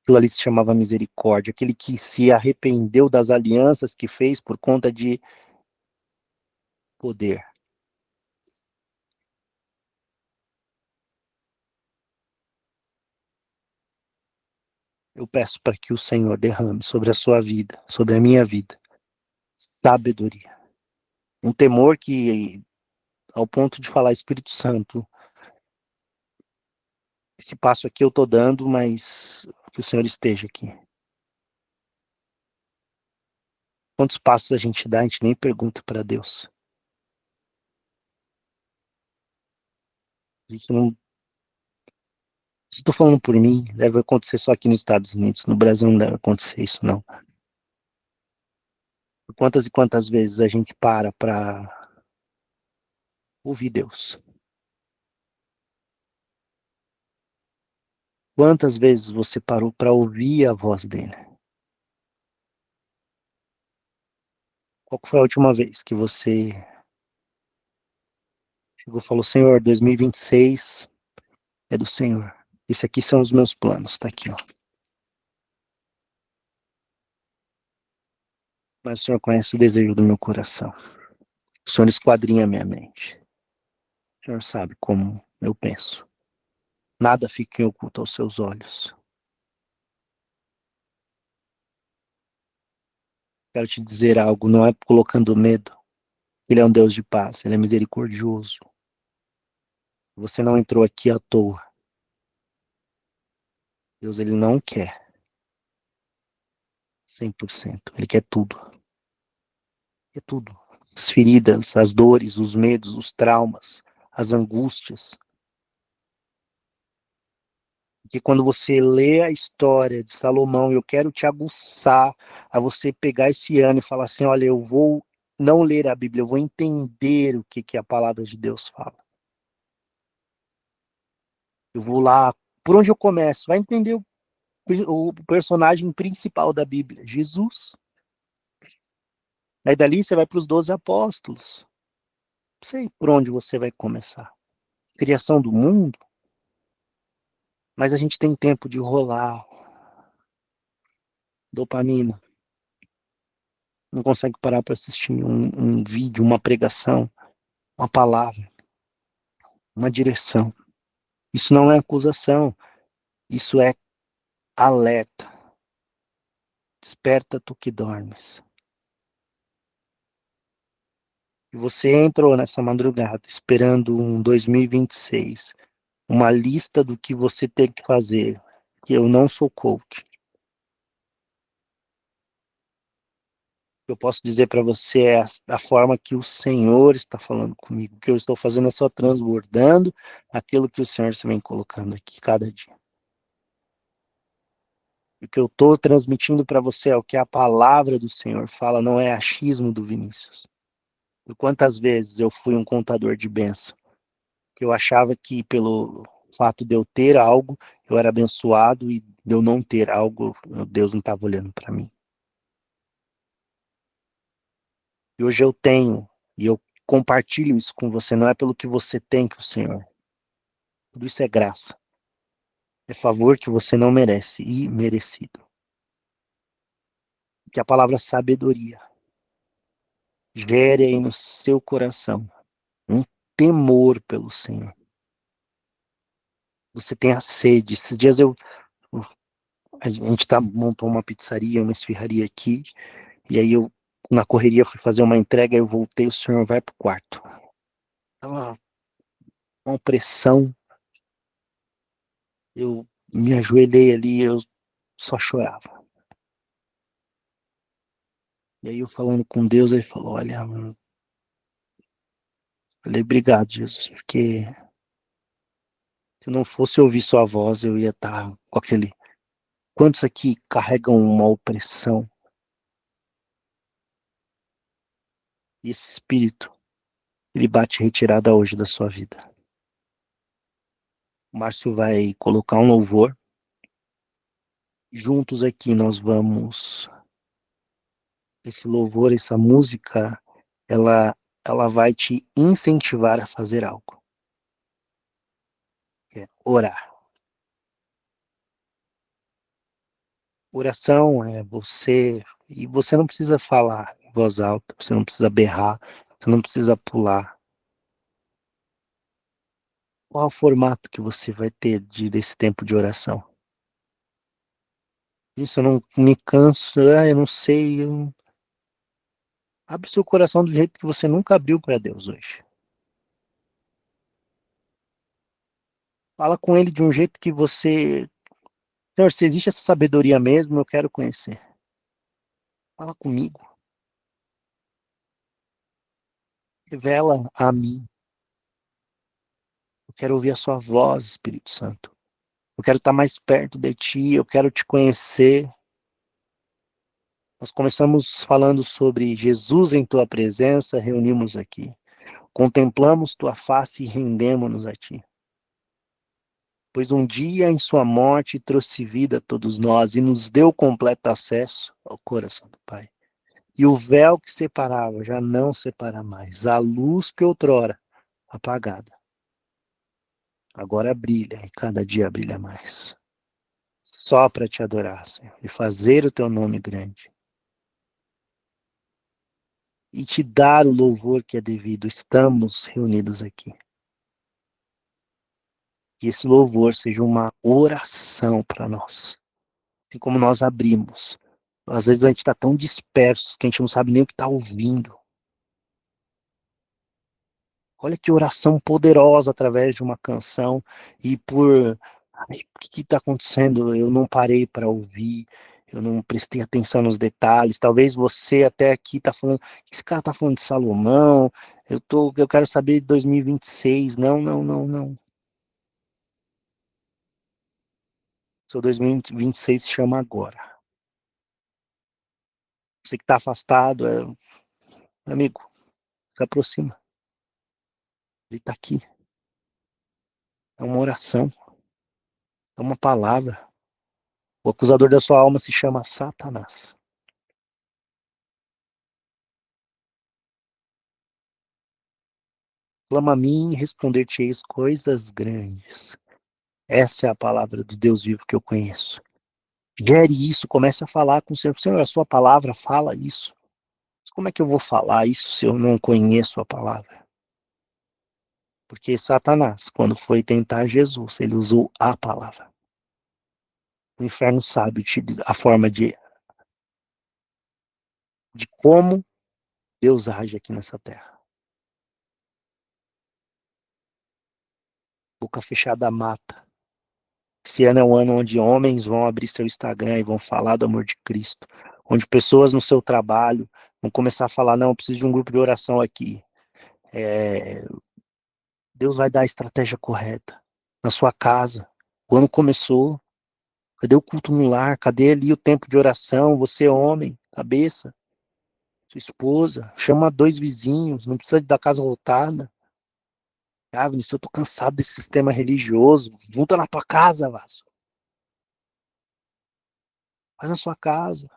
Aquilo ali se chamava misericórdia. Aquele que se arrependeu das alianças que fez por conta de poder. Eu peço para que o Senhor derrame sobre a sua vida, sobre a minha vida, sabedoria. Um temor que, ao ponto de falar Espírito Santo, esse passo aqui eu estou dando, mas que o Senhor esteja aqui. Quantos passos a gente dá, a gente nem pergunta para Deus. A gente não. Estou falando por mim, deve acontecer só aqui nos Estados Unidos. No Brasil não deve acontecer isso, não. Quantas e quantas vezes a gente para ouvir Deus? Quantas vezes você parou para ouvir a voz dele? Qual foi a última vez que você chegou e falou: Senhor, 2026 é do Senhor. Esse aqui são os meus planos, tá aqui, ó. Mas o Senhor conhece o desejo do meu coração. O Senhor esquadrinha a minha mente. O Senhor sabe como eu penso. Nada fica em oculto aos seus olhos. Quero te dizer algo, não é colocando medo. Ele é um Deus de paz, ele é misericordioso. Você não entrou aqui à toa. Deus, ele não quer 100%. Ele quer tudo. É tudo. As feridas, as dores, os medos, os traumas, as angústias. Porque quando você lê a história de Salomão, eu quero te aguçar a você pegar esse ano e falar assim: olha, eu vou não ler a Bíblia, eu vou entender o que a palavra de Deus fala. Eu vou lá, por onde eu começo? Vai entender o personagem principal da Bíblia, Jesus. Aí dali você vai para os 12 apóstolos. Não sei por onde você vai começar. Criação do mundo. Mas a gente tem tempo de rolar. Dopamina. Não consegue parar para assistir um vídeo, uma pregação, uma palavra. uma direção. Isso não é acusação, isso é alerta. Desperta tu que dormes. E você entrou nessa madrugada esperando um 2026, uma lista do que você tem que fazer, que eu não sou coach. Eu posso dizer para você é a forma que o Senhor está falando comigo. O que eu estou fazendo é só transbordando aquilo que o Senhor se vem colocando aqui cada dia. O que eu estou transmitindo para você é o que a palavra do Senhor fala, não é achismo do Vinícius. E quantas vezes eu fui um contador de bênção, que eu achava que pelo fato de eu ter algo, eu era abençoado, e de eu não ter algo, Deus não estava olhando para mim. E hoje eu tenho, e eu compartilho isso com você, não é pelo que você tem que o Senhor. Tudo isso é graça. É favor que você não merece, e merecido. Que a palavra sabedoria gere aí no seu coração um temor pelo Senhor. Você tem a sede. Esses dias a gente montou uma pizzaria, uma esfirraria aqui, e aí eu, na correria, fui fazer uma entrega, eu voltei, o Senhor vai pro quarto. Tava uma opressão, eu me ajoelhei ali, eu só chorava. E aí eu falando com Deus, ele falou, olha, falei, obrigado, Jesus, porque se não fosse ouvir sua voz, eu ia estar com aquele... Quantos aqui carregam uma opressão? E esse espírito, ele bate retirada hoje da sua vida. O Márcio vai colocar um louvor. Juntos aqui nós vamos... Esse louvor, essa música, ela vai te incentivar a fazer algo. Que é orar. Oração é você... E você não precisa falar em voz alta, você não precisa berrar, você não precisa pular. Qual o formato que você vai ter desse tempo de oração? Isso eu não me canso, eu não sei. Abre seu coração do jeito que você nunca abriu para Deus hoje. Fala com Ele de um jeito que você... Senhor, se existe essa sabedoria mesmo, eu quero conhecer. Fala comigo. Revela a mim. Eu quero ouvir a sua voz, Espírito Santo. Eu quero estar mais perto de ti, eu quero te conhecer. Nós começamos falando sobre Jesus em tua presença, reunimos aqui. Contemplamos tua face e rendemos-nos a ti. Pois um dia em sua morte trouxe vida a todos nós e nos deu completo acesso ao coração do Pai. E o véu que separava já não separa mais. A luz que outrora apagada agora brilha e cada dia brilha mais. Só para te adorar, Senhor, e fazer o teu nome grande. E te dar o louvor que é devido. Estamos reunidos aqui. Que esse louvor seja uma oração para nós. Assim como nós abrimos. Às vezes a gente está tão disperso que a gente não sabe nem o que está ouvindo. Olha que oração poderosa através de uma canção. E por... Ai, o que está acontecendo? Eu não parei para ouvir. Eu não prestei atenção nos detalhes. Talvez você até aqui está falando... Esse cara está falando de Salomão. Eu quero saber de 2026. Não, não, não, não. Seu 2026 se chama agora. Você que está afastado, amigo, se aproxima. Ele está aqui. É uma oração. É uma palavra. O acusador da sua alma se chama Satanás. Clama a mim e responder-te-eis coisas grandes. Essa é a palavra do Deus vivo que eu conheço. Gere isso, comece a falar com o Senhor. Senhor, a sua palavra fala isso. Mas como é que eu vou falar isso se eu não conheço a palavra? Porque Satanás, quando foi tentar Jesus, ele usou a palavra. O inferno sabe a forma de como Deus age aqui nessa terra. Boca fechada mata. Esse ano é um ano onde homens vão abrir seu Instagram e vão falar do amor de Cristo. Onde pessoas no seu trabalho vão começar a falar, não, eu preciso de um grupo de oração aqui. Deus vai dar a estratégia correta. Na sua casa. O ano começou. Cadê o culto no lar? Cadê ali o tempo de oração? Você, homem, cabeça, sua esposa, chama 2 vizinhos, não precisa da casa lotada. Ah, Vinícius, eu tô cansado desse sistema religioso. Junta na tua casa, Vasco. Faz na sua casa.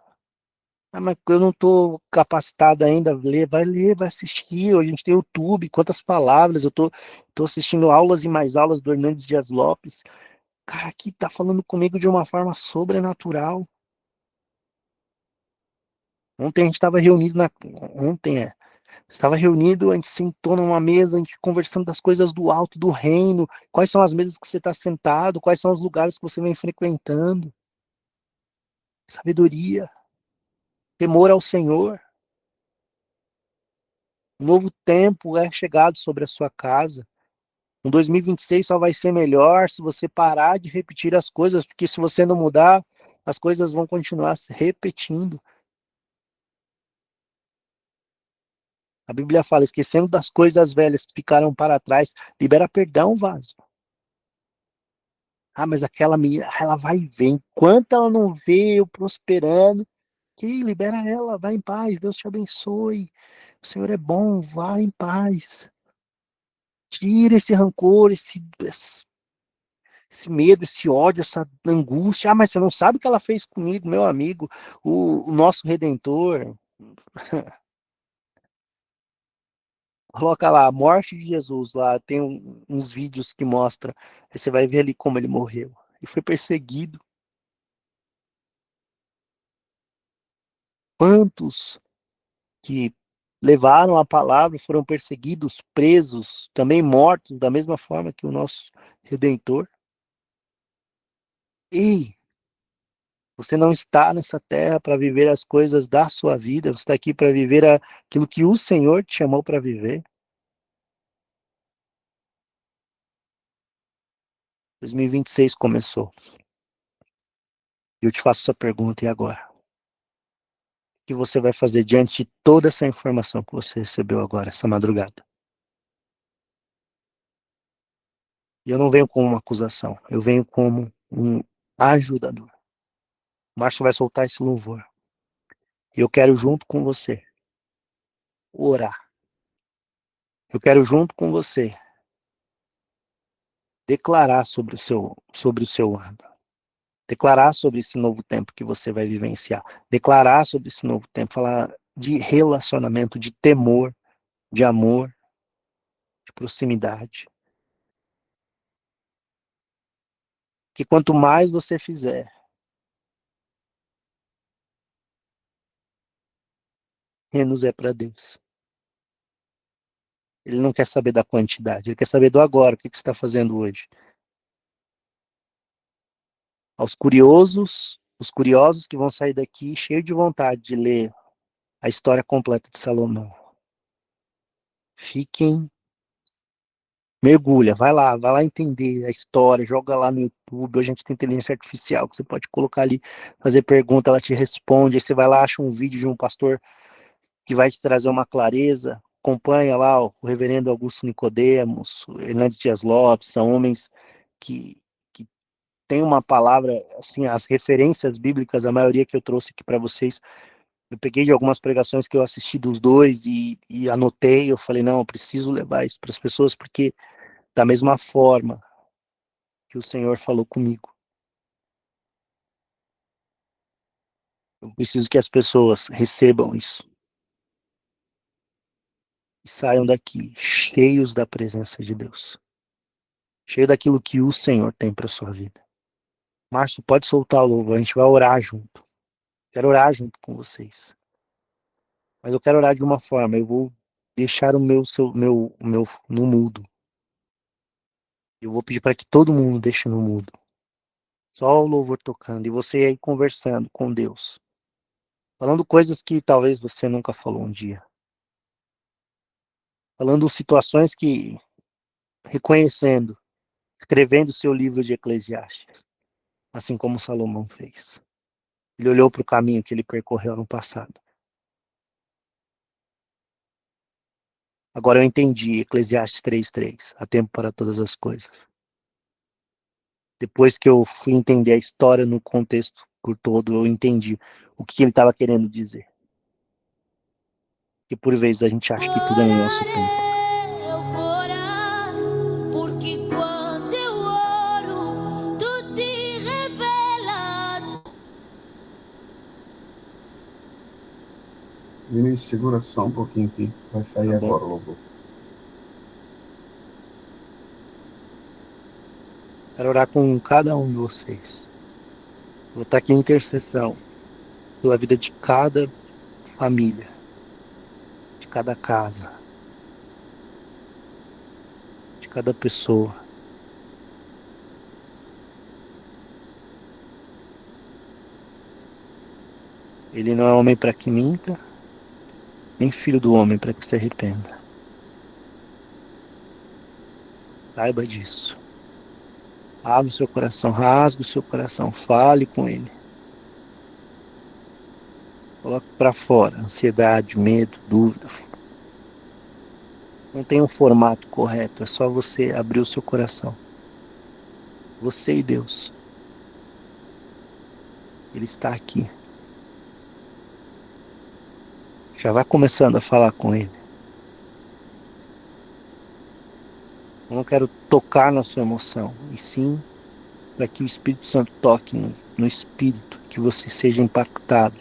Ah, mas eu não tô capacitado ainda a ler. Vai ler, vai assistir. Hoje a gente tem YouTube, quantas palavras. Eu tô assistindo aulas e mais aulas do Hernandes Dias Lopes. Cara, aqui tá falando comigo de uma forma sobrenatural. Ontem a gente estava reunido estava reunido, a gente sentou numa mesa, a gente conversando das coisas do alto do reino, quais são as mesas que você está sentado, quais são os lugares que você vem frequentando. Sabedoria, temor ao Senhor. Um novo tempo é chegado sobre a sua casa. Um 2026 só vai ser melhor se você parar de repetir as coisas, porque se você não mudar, as coisas vão continuar se repetindo. A Bíblia fala, esquecendo das coisas velhas que ficaram para trás, libera perdão, vaso. Ah, mas aquela menina, ela vai e vem. Enquanto ela não vê eu prosperando, que libera ela, vai em paz, Deus te abençoe. O Senhor é bom, vai em paz. Tira esse rancor, esse medo, esse ódio, essa angústia. Ah, mas você não sabe o que ela fez comigo, meu amigo, o nosso Redentor. Coloca lá, a morte de Jesus, lá tem uns vídeos que mostra, aí você vai ver ali como ele morreu. Ele foi perseguido. Quantos que levaram a palavra foram perseguidos, presos, também mortos, da mesma forma que o nosso Redentor? Ei, você não está nessa terra para viver as coisas da sua vida, você está aqui para viver aquilo que o Senhor te chamou para viver. 2026 começou. E eu te faço essa pergunta, e agora? O que você vai fazer diante de toda essa informação que você recebeu agora, essa madrugada? E eu não venho como uma acusação, eu venho como um ajudador. O Márcio vai soltar esse louvor. E eu quero, junto com você, orar. Eu quero, junto com você, declarar sobre o seu ano. Declarar sobre esse novo tempo que você vai vivenciar. Declarar sobre esse novo tempo. Falar de relacionamento, de temor, de amor, de proximidade. Que quanto mais você fizer, menos é para Deus. Ele não quer saber da quantidade, ele quer saber do agora, o que você está fazendo hoje. Aos curiosos, os curiosos que vão sair daqui cheios de vontade de ler a história completa de Salomão. Fiquem, mergulha, vai lá entender a história, joga lá no YouTube, hoje a gente tem inteligência artificial, que você pode colocar ali, fazer pergunta, ela te responde, aí você vai lá, acha um vídeo de um pastor que vai te trazer uma clareza, acompanha lá o reverendo Augusto Nicodemos, o Hernandes Dias Lopes, são homens que têm uma palavra, assim, as referências bíblicas, a maioria que eu trouxe aqui para vocês, eu peguei de algumas pregações que eu assisti dos dois e anotei, eu falei, não, eu preciso levar isso para as pessoas, porque da mesma forma que o Senhor falou comigo, eu preciso que as pessoas recebam isso e saiam daqui cheios da presença de Deus, cheio daquilo que o Senhor tem para sua vida. Márcio, pode soltar o louvor, a gente vai orar junto. Quero orar junto com vocês. Mas eu quero orar de uma forma, eu vou deixar o meu no mudo. Eu vou pedir para que todo mundo deixe no mudo. Só o louvor tocando. E você aí conversando com Deus. Falando coisas que talvez você nunca falou um dia. Falando situações que... reconhecendo. Escrevendo o seu livro de Eclesiastes. Assim como Salomão fez. Ele olhou para o caminho que ele percorreu no passado. Agora eu entendi Eclesiastes 3:3. Há tempo para todas as coisas. Depois que eu fui entender a história no contexto por todo, eu entendi o que ele estava querendo dizer. Que por vezes a gente acha que tudo é no nosso tempo. Eu vou orar, porque quando eu oro, tu te revelas. Vinícius, segura só um pouquinho aqui. Vai sair Tá bom. agora o louvor. Quero orar com cada um de vocês. Vou estar aqui em intercessão pela vida de cada família, de cada casa, de cada pessoa. Ele não é homem para que minta, nem filho do homem para que se arrependa. Saiba disso. Abra o seu coração, rasgue o seu coração, fale com ele. Coloque para fora ansiedade, medo, dúvida. Não tem um formato correto, é só você abrir o seu coração. Você e Deus. Ele está aqui. Já vai começando a falar com ele. Eu não quero tocar na sua emoção, e sim para que o Espírito Santo toque no espírito, que você seja impactado.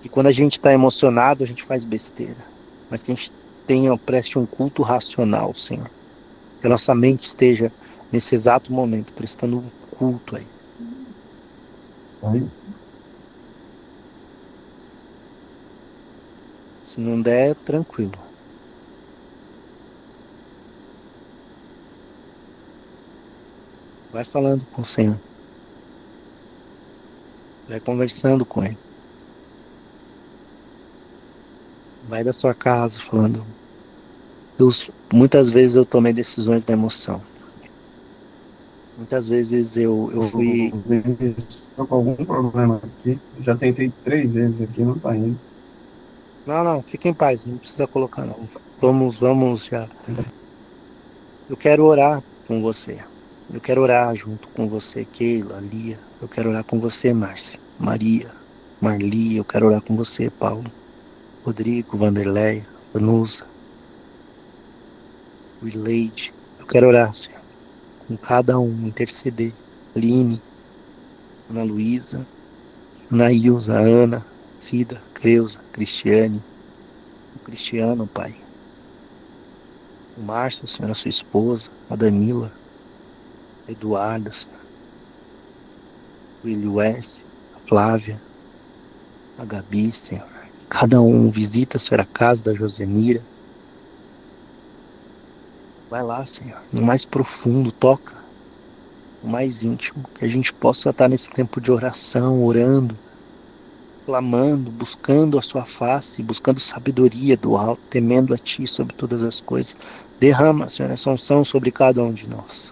E quando a gente está emocionado, a gente faz besteira. Mas que a gente preste um culto racional, Senhor. Que a nossa mente esteja, nesse exato momento, prestando um culto aí. Saiu? Se não der, tranquilo. Vai falando com o Senhor. Vai conversando com Ele. Vai da sua casa falando. Muitas vezes eu tomei decisões na emoção. Muitas vezes eu fui... Estou com algum problema aqui. Já tentei 3 vezes aqui, não tá indo. Não, fica em paz, não precisa colocar não. Vamos já. Eu quero orar com você. Eu quero orar junto com você, Keila, Lia. Eu quero orar com você, Márcia, Maria, Marli. Eu quero orar com você, Paulo, Rodrigo, Vanderleia, Vanusa, Wileide. Eu quero orar, Senhor, com cada um, interceder. Aline, Ana Luísa, Anaílza, Ana, Cida, Creuza, Cristiane, o Cristiano, Pai. O Márcio, Senhor, a sua esposa, a Danila, a Eduarda, Senhor. O Eliuesse, a Flávia, a Gabi, Senhor. Cada um visita, Senhor, a casa da Josemira. Vai lá, Senhor, no mais profundo, toca, no mais íntimo, que a gente possa estar nesse tempo de oração, orando, clamando, buscando a sua face, buscando sabedoria do alto, temendo a Ti sobre todas as coisas. Derrama, Senhor, essa unção sobre cada um de nós.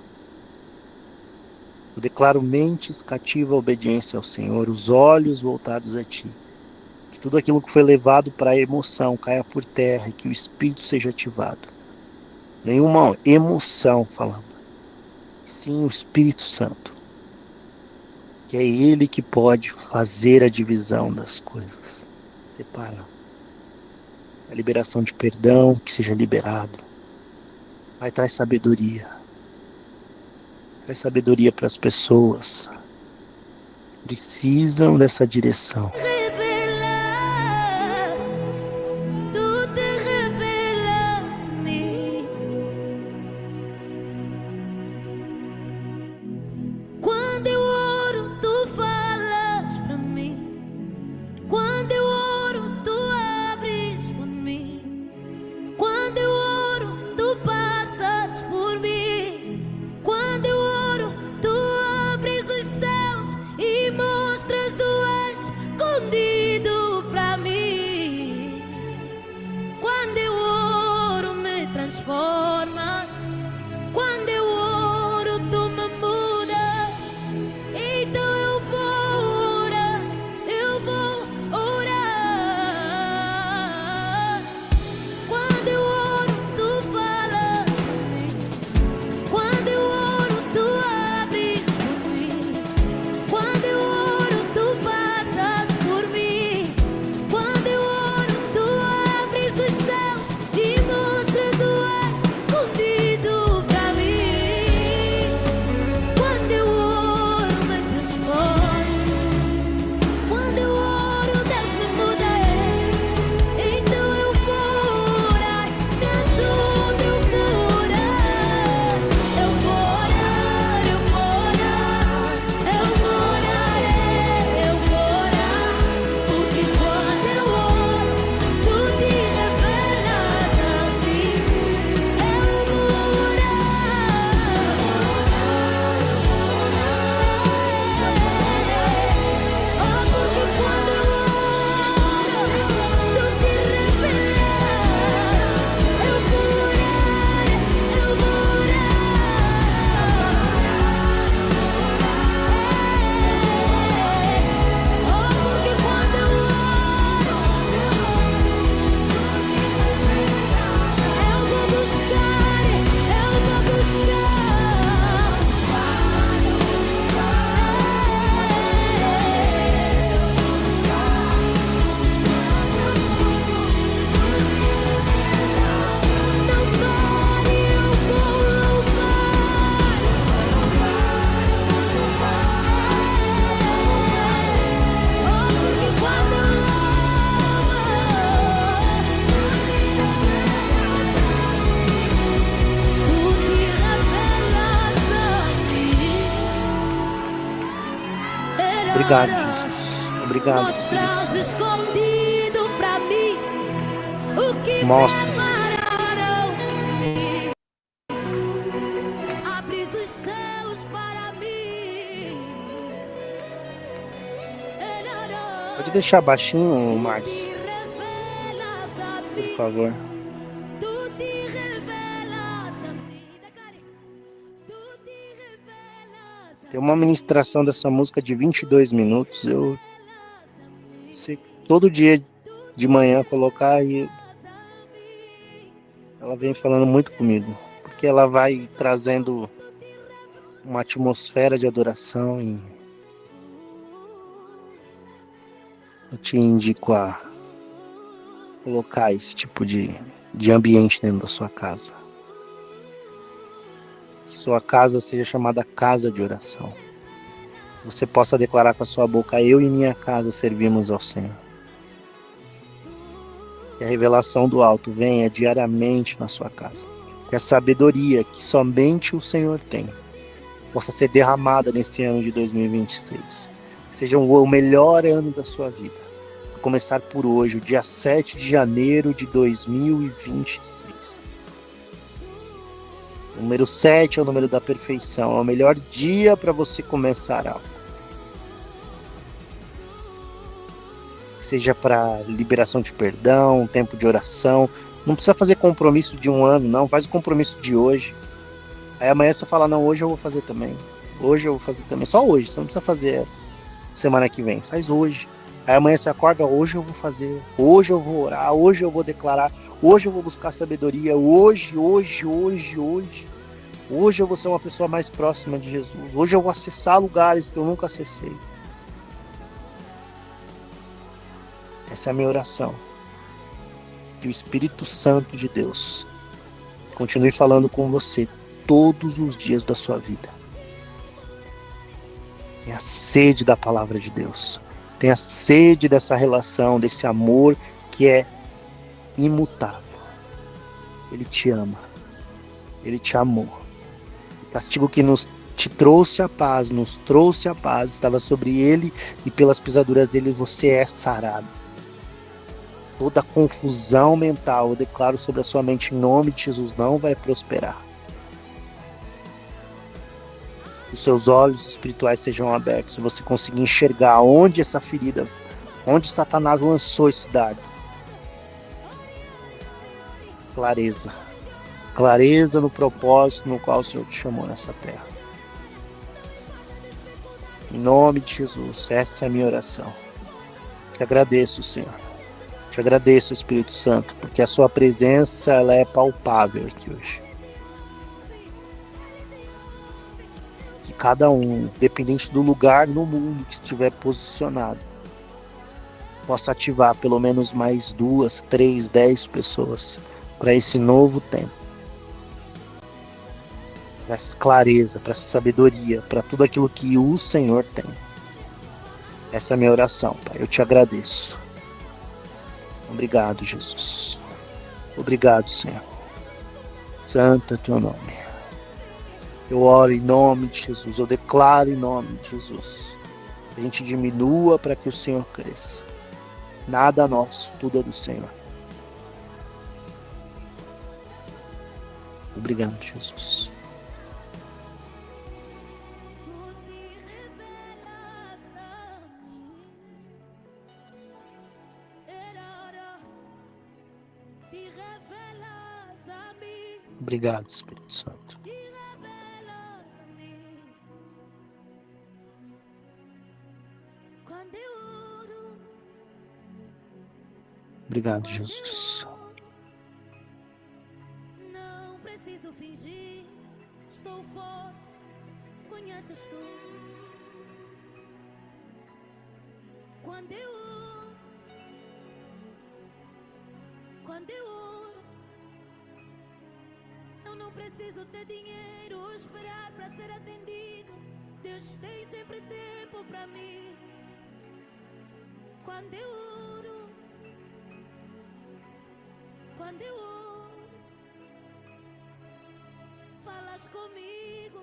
Eu declaro mentes cativa a obediência ao Senhor, os olhos voltados a Ti. Que tudo aquilo que foi levado para a emoção caia por terra e que o Espírito seja ativado. Nenhuma emoção falando, sim o Espírito Santo. Que é Ele que pode fazer a divisão das coisas. Separa. A liberação de perdão, que seja liberado. Vai, traz sabedoria. Traz sabedoria para as pessoas. Precisam dessa direção. Revelas, tu te revelas a mim. Quando eu oro, tu falas pra mim. Quando eu oro, tu abres por mim. Quando eu oro, tu passas por mim. Obrigado, Jesus. Obrigado, Mostras Espírito Santo. escondido pra mim o que Mostra, prepararam pra mim. Abres os céus para mim. Pode deixar baixinho, Tu Márcio, te revelas a por mim. favor. Tu te revelas a mim. Declare. Tu te revelas a Tem uma ministração dessa música de 22 minutos. Eu sei que todo dia de manhã colocar e ela vem falando muito comigo. Porque ela vai trazendo uma atmosfera de adoração e eu te indico a colocar esse tipo de ambiente dentro da sua casa. Que sua casa seja chamada casa de oração. Você possa declarar com a sua boca: eu e minha casa servimos ao Senhor. Que a revelação do alto venha diariamente na sua casa. Que a sabedoria que somente o Senhor tem possa ser derramada nesse ano de 2026. Que seja o melhor ano da sua vida. Vou começar por hoje, o dia 7 de janeiro de 2026. O número 7 é o número da perfeição. É o melhor dia para você começar algo. Que seja para liberação de perdão, um tempo de oração. Não precisa fazer compromisso de um ano, não. Faz o compromisso de hoje. Aí amanhã você fala: não, hoje eu vou fazer também. Hoje eu vou fazer também. Só hoje. Você não precisa fazer semana que vem. Faz hoje. Aí amanhã você acorda: hoje eu vou fazer. Hoje eu vou orar. Hoje eu vou declarar. Hoje eu vou buscar sabedoria. Hoje eu vou ser uma pessoa mais próxima de Jesus. Hoje eu vou acessar lugares que eu nunca acessei. Essa é a minha oração. Que o Espírito Santo de Deus continue falando com você todos os dias da sua vida. Tenha sede da palavra de Deus. Tenha sede dessa relação, desse amor que é imutável. Ele te ama. Ele te amou. O castigo que te trouxe a paz, nos trouxe a paz, estava sobre ele, e pelas pisaduras dele você é sarado. Toda confusão mental, eu declaro sobre a sua mente, em nome de Jesus, não vai prosperar. Os seus olhos espirituais sejam abertos, e você conseguir enxergar onde essa ferida, onde Satanás lançou esse dardo. Clareza. Clareza no propósito no qual o Senhor te chamou nessa terra. Em nome de Jesus, essa é a minha oração. Te agradeço, Senhor. Te agradeço, Espírito Santo, porque a sua presença ela é palpável aqui hoje. Que cada um, dependente do lugar no mundo que estiver posicionado, possa ativar pelo menos mais 2, 3, 10 pessoas para esse novo tempo. Para essa clareza, para essa sabedoria, para tudo aquilo que o Senhor tem. Essa é a minha oração, Pai. Eu te agradeço. Obrigado, Jesus. Obrigado, Senhor. Santo é teu nome. Eu oro em nome de Jesus. Eu declaro em nome de Jesus. Que a gente diminua para que o Senhor cresça. Nada nosso, tudo é do Senhor. Obrigado, Jesus. Obrigado, Espírito Santo. Obrigado, Jesus. Não preciso fingir, estou forte, conheces tu. Quando eu oro, eu não preciso ter dinheiro ou esperar para ser atendido. Deus tem sempre tempo para mim. Quando eu oro, falas comigo.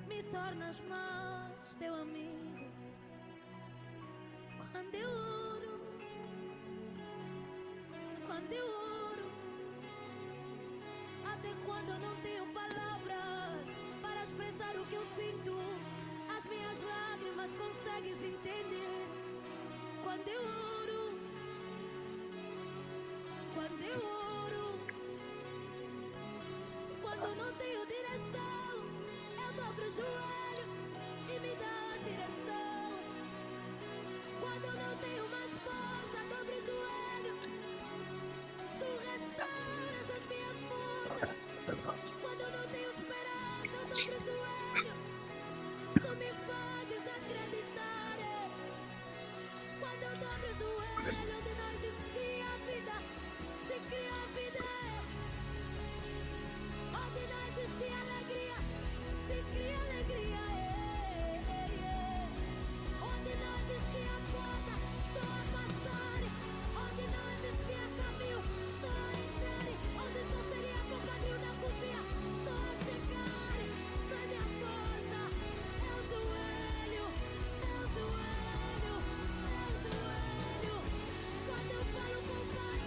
me tornas mais teu amigo. Quando eu oro, até quando eu não tenho palavras para expressar o que eu sinto, as minhas lágrimas consegues entender. Quando eu oro, quando não tenho direção, eu dobro o joelho e me dás direção. Quando não tenho mais força, dobro o joelho, tu restauras as minhas forças. Quando eu não tenho esperança, eu dobro o joelho, tu me fazes acreditar. Quando eu dobro o joelho, onde não existia vida, se cria a vida. Onde não existia alegria, se cria alegria. Onde não existia porta, estou a passar. Onde não existia caminho, estou a entrar. Onde só seria compadrinho na cozinha, estou a chegar. Não é minha força, é o joelho, é o joelho, é o joelho. Quando eu falo com o Pai,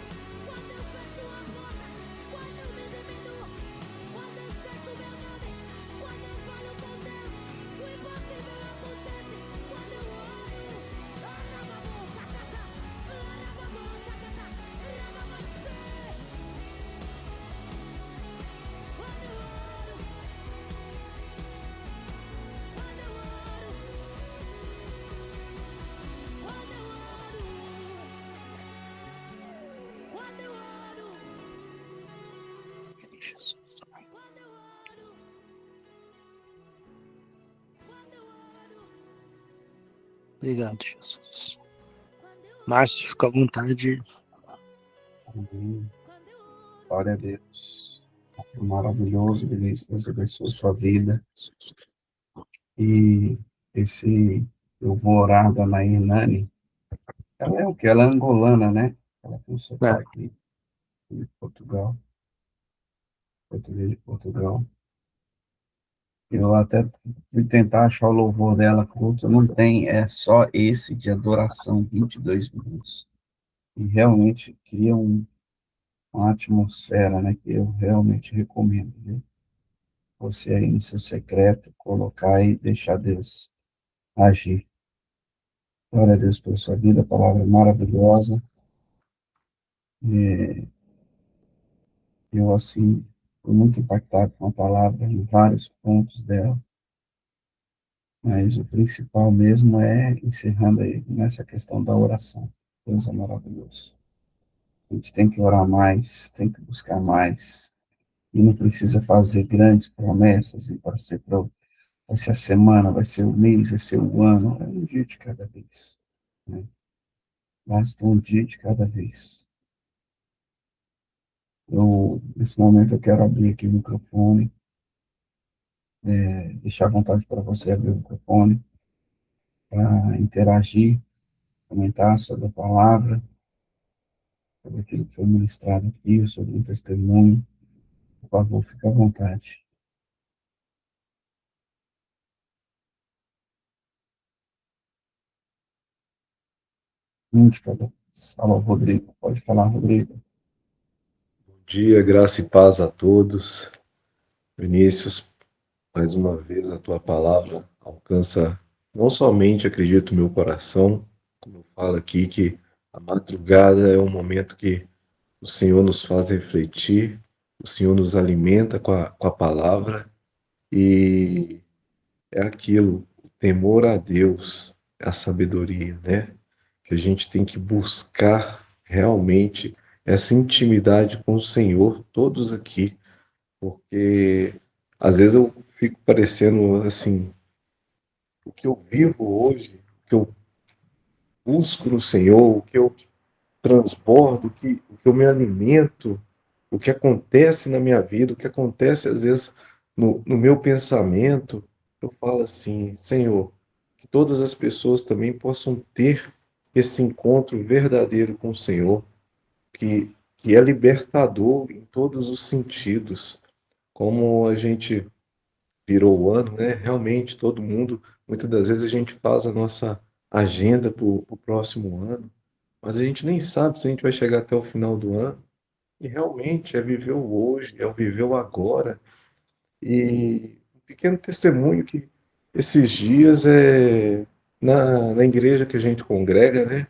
quando eu fecho a porta, quando eu me diminuo, quando eu esqueço meu nome, quando eu falo com Deus, o impossível acontece. Quando eu oro, Obrigado, Jesus. Márcio, fica à vontade. Amém. Glória a Deus. Maravilhoso, Vinícius. Deus abençoe sua vida. E eu vou orar da Nair Nani. Ela é o que? Ela é angolana, né? Ela tem um sotaque de Portugal. Português de Portugal. Eu até fui tentar achar o louvor dela, culto, não tem, é só esse de adoração, 22 minutos. E realmente cria uma atmosfera, né, que eu realmente recomendo, viu? Você aí no seu secreto, colocar e deixar Deus agir. Glória a Deus pela sua vida, palavra maravilhosa. Eu, assim, fui muito impactado com a palavra em vários pontos dela. Mas o principal mesmo é, encerrando aí, nessa questão da oração. Deus é maravilhoso. A gente tem que orar mais, tem que buscar mais. E não precisa fazer grandes promessas e vai ser a semana, vai ser o mês, vai ser o ano. É um dia de cada vez. Né? Basta um dia de cada vez. Nesse momento eu quero abrir aqui o microfone, deixar à vontade para você abrir o microfone, para interagir, comentar sobre a palavra, sobre aquilo que foi ministrado aqui, sobre um testemunho. Por favor, fique à vontade. Um de cada vez. Alô, Rodrigo. Pode falar, Rodrigo. Bom dia, graça e paz a todos. Vinícius, mais uma vez a tua palavra alcança não somente, acredito, meu coração, como eu falo aqui, que a madrugada é um momento que o Senhor nos faz refletir, o Senhor nos alimenta com a palavra, e é aquilo, o temor a Deus, a sabedoria, né? Que a gente tem que buscar realmente essa intimidade com o Senhor, todos aqui, porque às vezes eu fico parecendo assim, o que eu vivo hoje, o que eu busco no Senhor, o que eu transbordo, o que eu me alimento, o que acontece na minha vida, o que acontece às vezes no meu pensamento, eu falo assim, Senhor, que todas as pessoas também possam ter esse encontro verdadeiro com o Senhor, que é libertador em todos os sentidos, como a gente virou o ano, né? Realmente, todo mundo, muitas das vezes a gente faz a nossa agenda para o próximo ano, mas a gente nem sabe se a gente vai chegar até o final do ano. E realmente é viver o hoje, é o viver o agora. E um pequeno testemunho que esses dias na igreja que a gente congrega, né?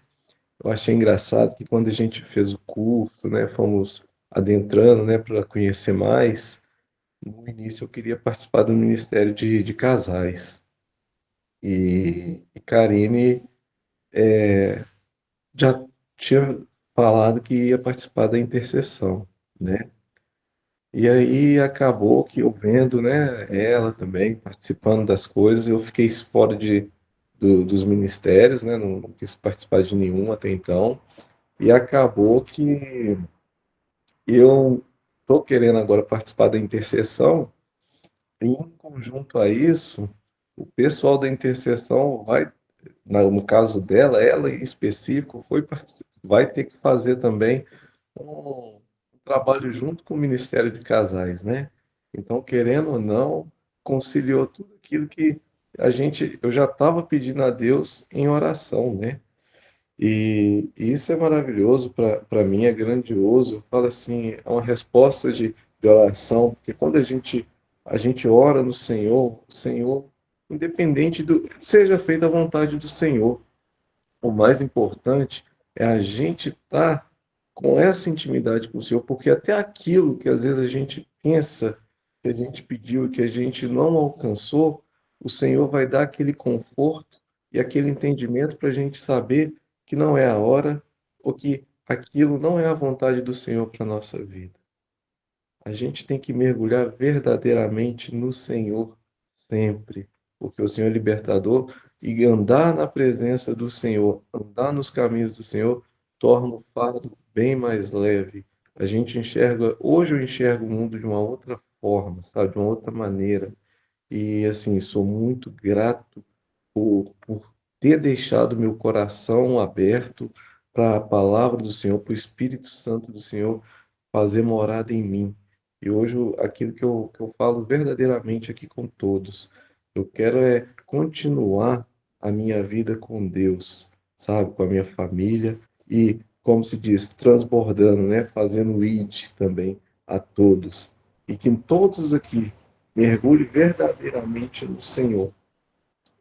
Eu achei engraçado que quando a gente fez o curso, né, fomos adentrando, né, para conhecer mais, no início eu queria participar do Ministério de Casais. E Karine já tinha falado que ia participar da intercessão, né? E aí acabou que eu vendo, né, ela também participando das coisas, eu fiquei fora dos ministérios, né, não quis participar de nenhum até então, e acabou que eu estou querendo agora participar da intercessão, e em conjunto a isso, o pessoal da intercessão no caso dela, ela em específico, vai ter que fazer também um trabalho junto com o Ministério de Casais, né? Então, querendo ou não, conciliou tudo aquilo que eu já estava pedindo a Deus em oração, né? E isso é maravilhoso para mim, é grandioso. Eu falo assim, é uma resposta de oração, porque quando a gente ora no Senhor, o Senhor, independente seja feita a vontade do Senhor, o mais importante é a gente estar com essa intimidade com o Senhor, porque até aquilo que às vezes a gente pensa, que a gente pediu e que a gente não alcançou, o Senhor vai dar aquele conforto e aquele entendimento para a gente saber que não é a hora ou que aquilo não é a vontade do Senhor para a nossa vida. A gente tem que mergulhar verdadeiramente no Senhor sempre, porque o Senhor é libertador e andar na presença do Senhor, andar nos caminhos do Senhor, torna o fardo bem mais leve. A gente enxerga, hoje eu enxergo o mundo de uma outra forma, sabe, de uma outra maneira. E assim, sou muito grato por ter deixado meu coração aberto para a palavra do Senhor, para o Espírito Santo do Senhor fazer morada em mim. E hoje aquilo que eu falo verdadeiramente aqui com todos, eu quero é continuar a minha vida com Deus, sabe, com a minha família e, como se diz, transbordando, né, fazendo id também a todos. E que todos aqui mergulhem verdadeiramente no Senhor.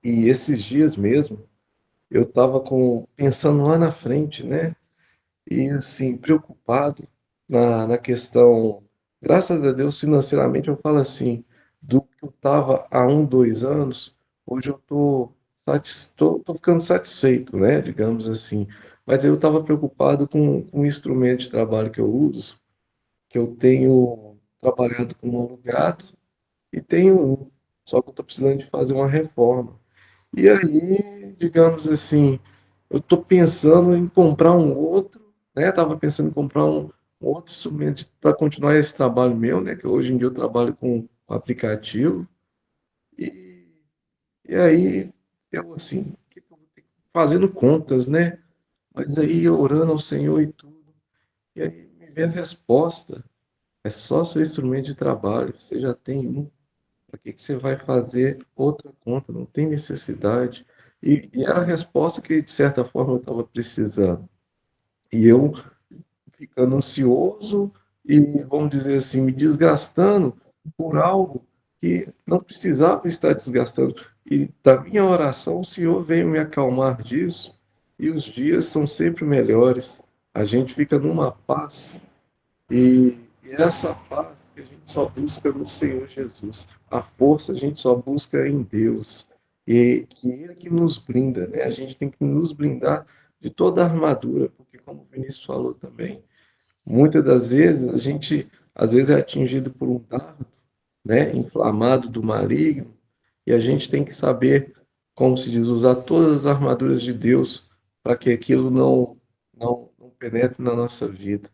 E esses dias mesmo, eu estava pensando lá na frente, né? E assim, preocupado na questão, graças a Deus, financeiramente, eu falo assim, do que eu estava há 1, 2 anos, hoje eu tô ficando satisfeito, né? Digamos assim. Mas eu estava preocupado com o instrumento de trabalho que eu uso, que eu tenho trabalhado com um alugado e tenho um, só que eu estou precisando de fazer uma reforma. E aí, digamos assim, eu estou pensando em comprar um outro, né? Estava pensando em comprar um outro instrumento para continuar esse trabalho meu, né? Que hoje em dia eu trabalho com aplicativo. E, e aí, eu assim, o que que eu vou ter que fazendo contas, né? Mas aí, orando ao Senhor e tudo. E aí, me veio a resposta. É só seu instrumento de trabalho. Você já tem um. Para que que você vai fazer outra conta? Não tem necessidade. E era a resposta que, de certa forma, eu estava precisando. E eu ficando ansioso e, vamos dizer assim, me desgastando por algo que não precisava estar desgastando. E da minha oração, o Senhor veio me acalmar disso, e os dias são sempre melhores. A gente fica numa paz e essa paz que a gente só busca no Senhor Jesus. A força a gente só busca em Deus. E que Ele que nos blinda, né? A gente tem que nos blindar de toda a armadura, porque como o Vinícius falou também, muitas das vezes a gente às vezes é atingido por um dardo, né, inflamado do maligno, e a gente tem que saber, como se diz, usar todas as armaduras de Deus para que aquilo não penetre na nossa vida,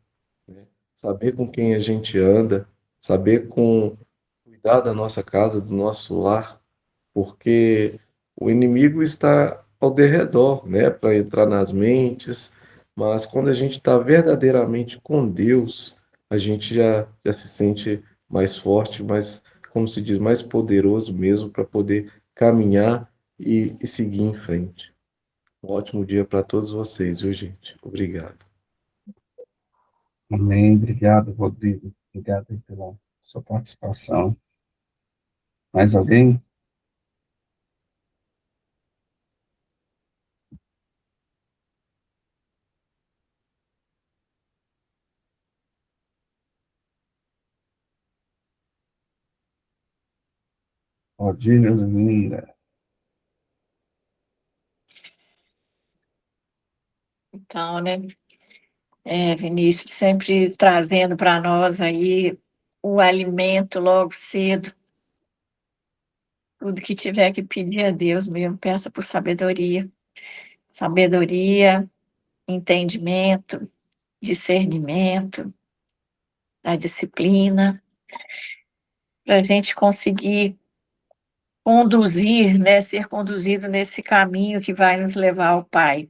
né? Saber com quem a gente anda, saber cuidar da nossa casa, do nosso lar, porque o inimigo está ao derredor, né, para entrar nas mentes, mas quando a gente está verdadeiramente com Deus, a gente já se sente mais forte, mais como se diz, mais poderoso mesmo para poder caminhar e seguir em frente. Um ótimo dia para todos vocês, viu, gente? Obrigado. Amém. Obrigado, Rodrigo. Obrigado aí pela sua participação. Mais alguém? Odílio Lira. Então, né, Vinícius, sempre trazendo para nós aí o alimento logo cedo. Tudo que tiver que pedir a Deus mesmo, peça por sabedoria. Sabedoria, entendimento, discernimento, a disciplina, para a gente conseguir conduzir, né, ser conduzido nesse caminho que vai nos levar ao Pai.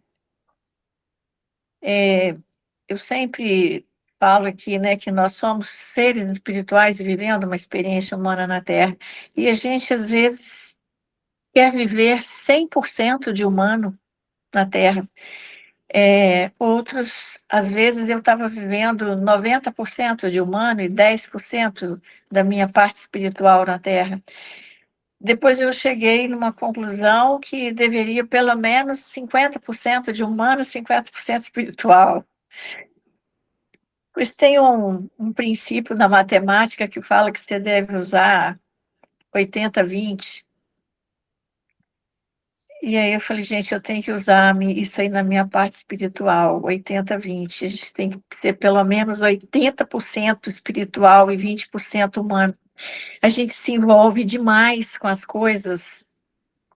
Eu sempre falo aqui, né, que nós somos seres espirituais vivendo uma experiência humana na Terra, e a gente, às vezes, quer viver 100% de humano na Terra. Outros, às vezes, eu estava vivendo 90% de humano e 10% da minha parte espiritual na Terra. Depois eu cheguei numa conclusão que deveria pelo menos 50% de humano, 50% espiritual. Pois tem um princípio na matemática que fala que você deve usar 80-20. E aí eu falei, gente, eu tenho que usar isso aí na minha parte espiritual, 80-20. A gente tem que ser pelo menos 80% espiritual e 20% humano. A gente se envolve demais com as coisas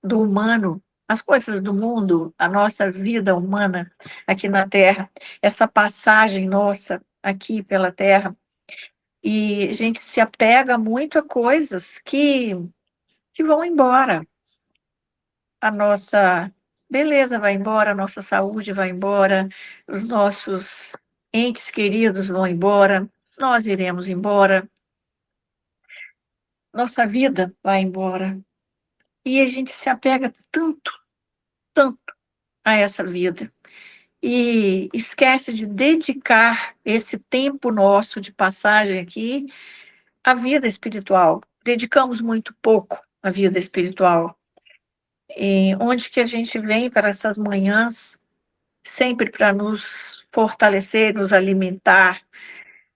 do humano, as coisas do mundo, a nossa vida humana aqui na Terra, essa passagem nossa aqui pela Terra. E a gente se apega muito a coisas que vão embora. A nossa beleza vai embora, a nossa saúde vai embora, os nossos entes queridos vão embora, nós iremos embora, nossa vida vai embora. E a gente se apega tanto, tanto a essa vida. E esquece de dedicar esse tempo nosso de passagem aqui à vida espiritual. Dedicamos muito pouco à vida espiritual. E onde que a gente vem para essas manhãs, sempre para nos fortalecer, nos alimentar,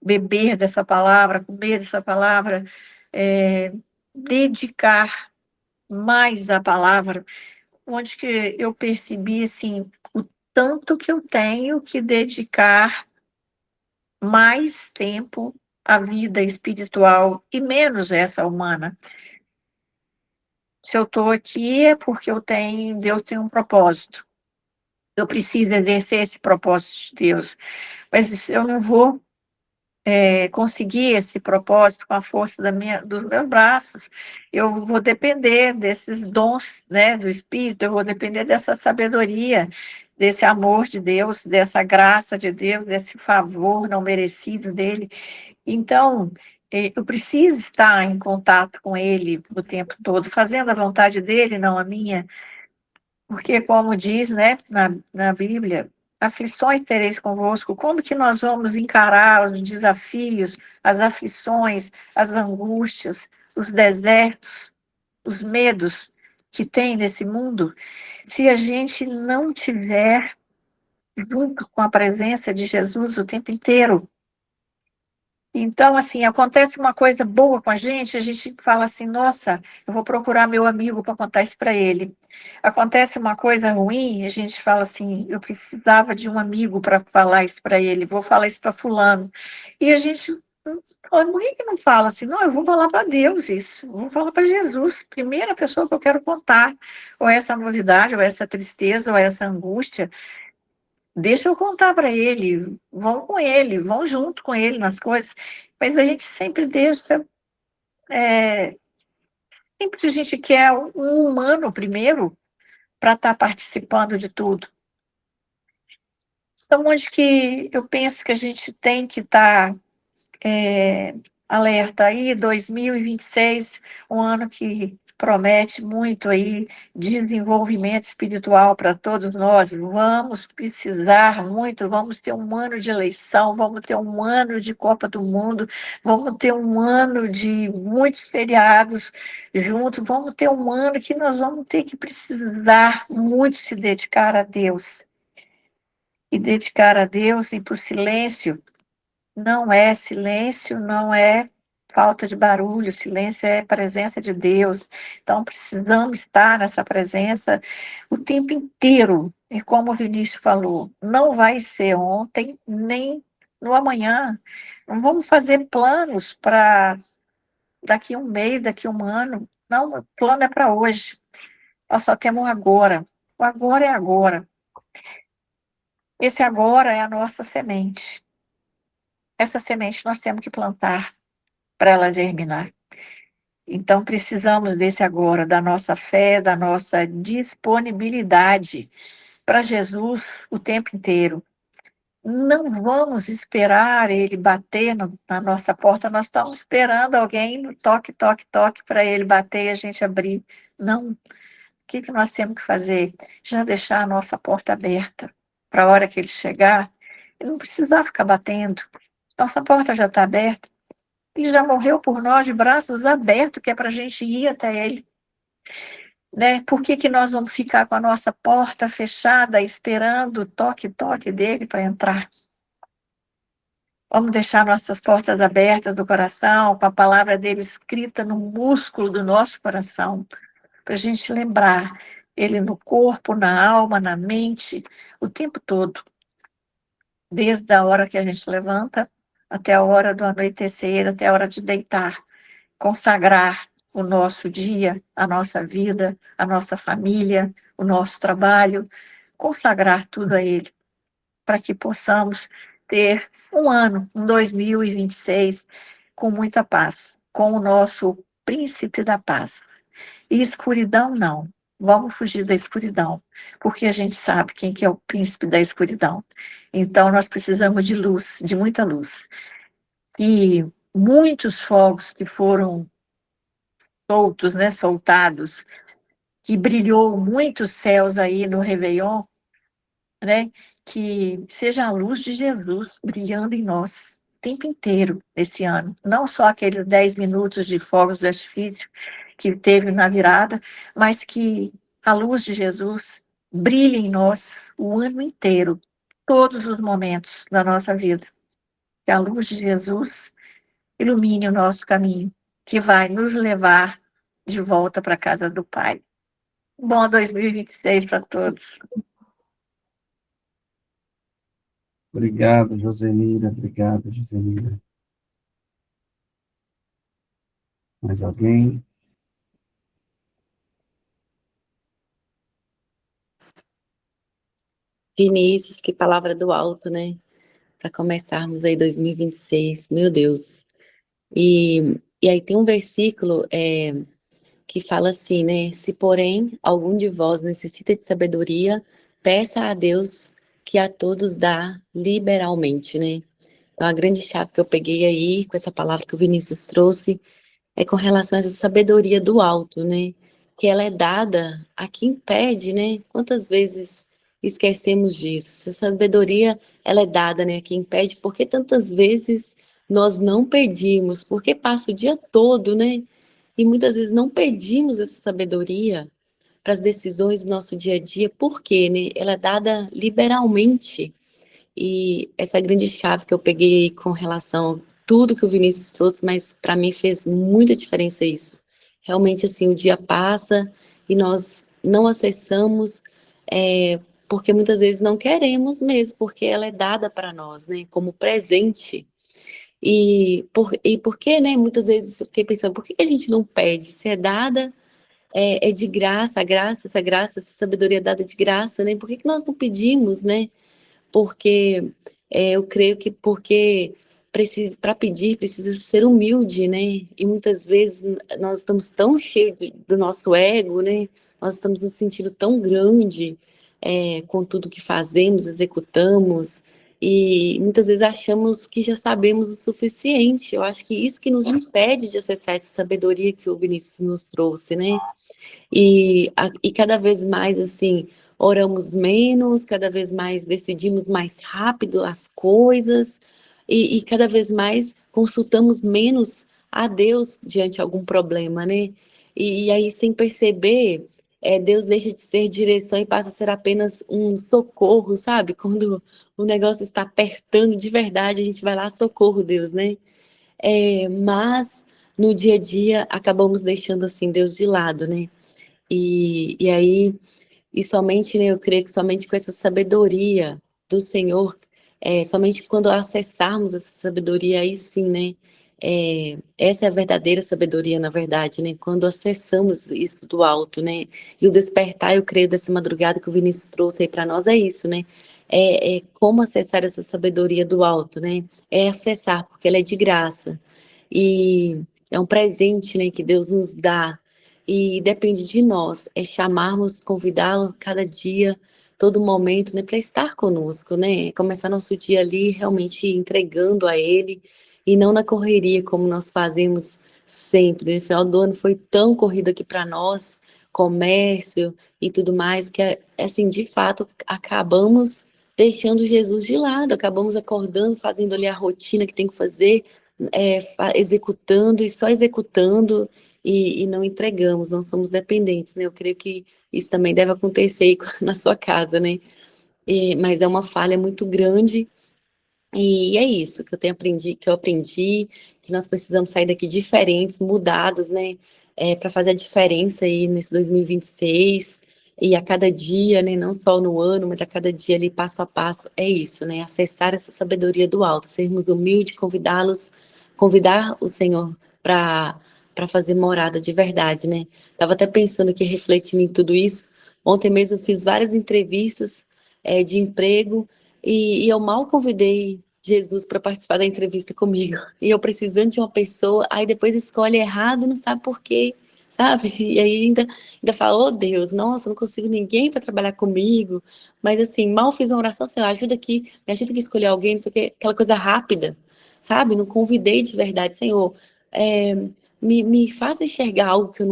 beber dessa palavra, comer dessa palavra, dedicar mais à palavra, onde que eu percebi, assim, o tanto que eu tenho que dedicar mais tempo à vida espiritual e menos essa humana. Se eu estou aqui é porque Deus tem um propósito. Eu preciso exercer esse propósito de Deus. Mas eu não vou conseguir esse propósito com a força dos meus braços. Eu vou depender desses dons, né, do Espírito, eu vou depender dessa sabedoria, desse amor de Deus, dessa graça de Deus, desse favor não merecido dele. Então, eu preciso estar em contato com ele o tempo todo, fazendo a vontade dele, não a minha, porque, como diz, né, na Bíblia, aflições tereis convosco. Como que nós vamos encarar os desafios, as aflições, as angústias, os desertos, os medos que tem nesse mundo, se a gente não tiver junto com a presença de Jesus o tempo inteiro? Então, assim, acontece uma coisa boa com a gente fala assim, nossa, eu vou procurar meu amigo para contar isso para ele. Acontece uma coisa ruim, a gente fala assim, eu precisava de um amigo para falar isso para ele, vou falar isso para fulano. E a gente, por que não fala assim? Não, eu vou falar para Deus isso, eu vou falar para Jesus, primeira pessoa que eu quero contar, ou essa novidade, ou essa tristeza, ou essa angústia. Deixa eu contar para ele, vão com ele, vão junto com ele nas coisas, mas a gente sempre deixa, sempre a gente quer um humano primeiro para estar participando de tudo. Então, onde que eu penso que a gente tem que estar alerta aí, 2026, um ano que promete muito aí desenvolvimento espiritual para todos nós. Vamos precisar muito, vamos ter um ano de eleição, vamos ter um ano de Copa do Mundo, vamos ter um ano de muitos feriados juntos, vamos ter um ano que nós vamos ter que precisar muito se dedicar a Deus. E dedicar a Deus e para o silêncio, silêncio, não é falta de barulho, silêncio é presença de Deus. Então, precisamos estar nessa presença o tempo inteiro. E como o Vinícius falou, não vai ser ontem, nem no amanhã. Não vamos fazer planos para daqui um mês, daqui um ano. Não, o plano é para hoje. Nós só temos o agora. O agora é agora. Esse agora é a nossa semente. Essa semente nós temos que plantar para ela germinar. Então, precisamos desse agora, da nossa fé, da nossa disponibilidade para Jesus o tempo inteiro. Não vamos esperar ele bater na nossa porta, nós estamos esperando alguém no toque, toque, toque para ele bater e a gente abrir. Não. O que nós temos que fazer? Já deixar a nossa porta aberta para a hora que ele chegar, ele não precisar ficar batendo. Nossa porta já está aberta. Ele já morreu por nós de braços abertos, que é para a gente ir até ele. Né? Por que nós vamos ficar com a nossa porta fechada, esperando o toque dele para entrar? Vamos deixar nossas portas abertas do coração, com a palavra dele escrita no músculo do nosso coração, para a gente lembrar ele no corpo, na alma, na mente, o tempo todo. Desde a hora que a gente levanta, até a hora do anoitecer, até a hora de deitar. Consagrar o nosso dia, a nossa vida, a nossa família, o nosso trabalho, consagrar tudo a Ele, para que possamos ter um ano, um 2026, com muita paz, com o nosso príncipe da paz. E escuridão, não. Vamos fugir da escuridão, porque a gente sabe quem que é o príncipe da escuridão. Então, nós precisamos de luz, de muita luz. Que muitos fogos que foram soltos, né, soltados, que brilhou muitos céus aí no Réveillon, né, que seja a luz de Jesus brilhando em nós o tempo inteiro esse ano. Não só aqueles 10 minutos de fogos de artifício que teve na virada, mas que a luz de Jesus brilhe em nós o ano inteiro, todos os momentos da nossa vida. Que a luz de Jesus ilumine o nosso caminho, que vai nos levar de volta para a casa do Pai. Bom 2026 para todos. Obrigado, Joselira. Obrigado, Joselira. Mais alguém? Vinícius, que palavra do alto, né? Para começarmos aí 2026, meu Deus. E aí tem um versículo que fala assim, né? Se, porém, algum de vós necessita de sabedoria, peça a Deus que a todos dá liberalmente, né? Então, a grande chave que eu peguei aí, com essa palavra que o Vinícius trouxe, é com relação a essa sabedoria do alto, né? Que ela é dada a quem pede, né? Quantas vezes esquecemos disso? Essa sabedoria, ela é dada, né, a quem pede, porque tantas vezes nós não pedimos, porque passa o dia todo, né? E muitas vezes não pedimos essa sabedoria para as decisões do nosso dia a dia, porque, né? Ela é dada liberalmente. E essa é a grande chave que eu peguei com relação a tudo que o Vinícius trouxe, mas para mim fez muita diferença isso. Realmente, assim, o dia passa e nós não acessamos, porque muitas vezes não queremos mesmo, porque ela é dada para nós, né, como presente. E por que, né, muitas vezes eu fiquei pensando, por que a gente não pede? Se é dada, é de graça, essa graça, essa sabedoria é dada de graça, né? Por que nós não pedimos, né? Porque eu creio que para pedir precisa ser humilde, né? E muitas vezes nós estamos tão cheios do nosso ego, né? Nós estamos nos sentindo tão grande com tudo que fazemos, executamos, E muitas vezes achamos que já sabemos o suficiente. Eu acho que isso que nos impede de acessar essa sabedoria que o Vinícius nos trouxe, né? E cada vez mais, assim, oramos menos, cada vez mais decidimos mais rápido as coisas, e cada vez mais consultamos menos a Deus diante de algum problema, né? E aí, sem perceber, Deus deixa de ser direção e passa a ser apenas um socorro, sabe? Quando o negócio está apertando de verdade, a gente vai lá, socorro, Deus, né? Mas no dia a dia acabamos deixando assim Deus de lado, né? E aí, e somente, né, eu creio que somente com essa sabedoria do Senhor, somente quando acessarmos essa sabedoria, aí sim, né, essa é a verdadeira sabedoria, na verdade, né, quando acessamos isso do alto, né, e o despertar, eu creio, dessa madrugada que o Vinícius trouxe aí para nós, é isso, né, como acessar essa sabedoria do alto, né, é acessar, porque ela é de graça, e é um presente, né, que Deus nos dá, e depende de nós, chamarmos, convidá-lo cada dia, todo momento, né, para estar conosco, né? Começar nosso dia ali realmente entregando a Ele e não na correria como nós fazemos sempre. No final do ano foi tão corrido aqui para nós, comércio e tudo mais, que assim, de fato, acabamos deixando Jesus de lado, acabamos acordando, fazendo ali a rotina que tem que fazer, executando e só executando e não entregamos, não somos dependentes, né? Eu creio que isso também deve acontecer aí na sua casa, né? Mas é uma falha muito grande e é isso que eu tenho aprendido, que eu aprendi, que nós precisamos sair daqui diferentes, mudados, né? Para fazer a diferença aí nesse 2026 e a cada dia, né? Não só no ano, mas a cada dia ali, passo a passo, é isso, né? Acessar essa sabedoria do alto, sermos humildes, convidar o Senhor para fazer morada de verdade, né? Tava até pensando aqui, refletindo em tudo isso. Ontem mesmo eu fiz várias entrevistas de emprego e eu mal convidei Jesus para participar da entrevista comigo. E eu precisando de uma pessoa, aí depois escolhe errado, não sabe por quê, sabe? E aí ainda fala, oh Deus, nossa, não consigo ninguém para trabalhar comigo. Mas assim, mal fiz uma oração, Senhor, ajuda aqui, me ajuda aqui a escolher alguém, não sei o quê, aquela coisa rápida, sabe? Não convidei de verdade, Senhor. é, me faça enxergar algo que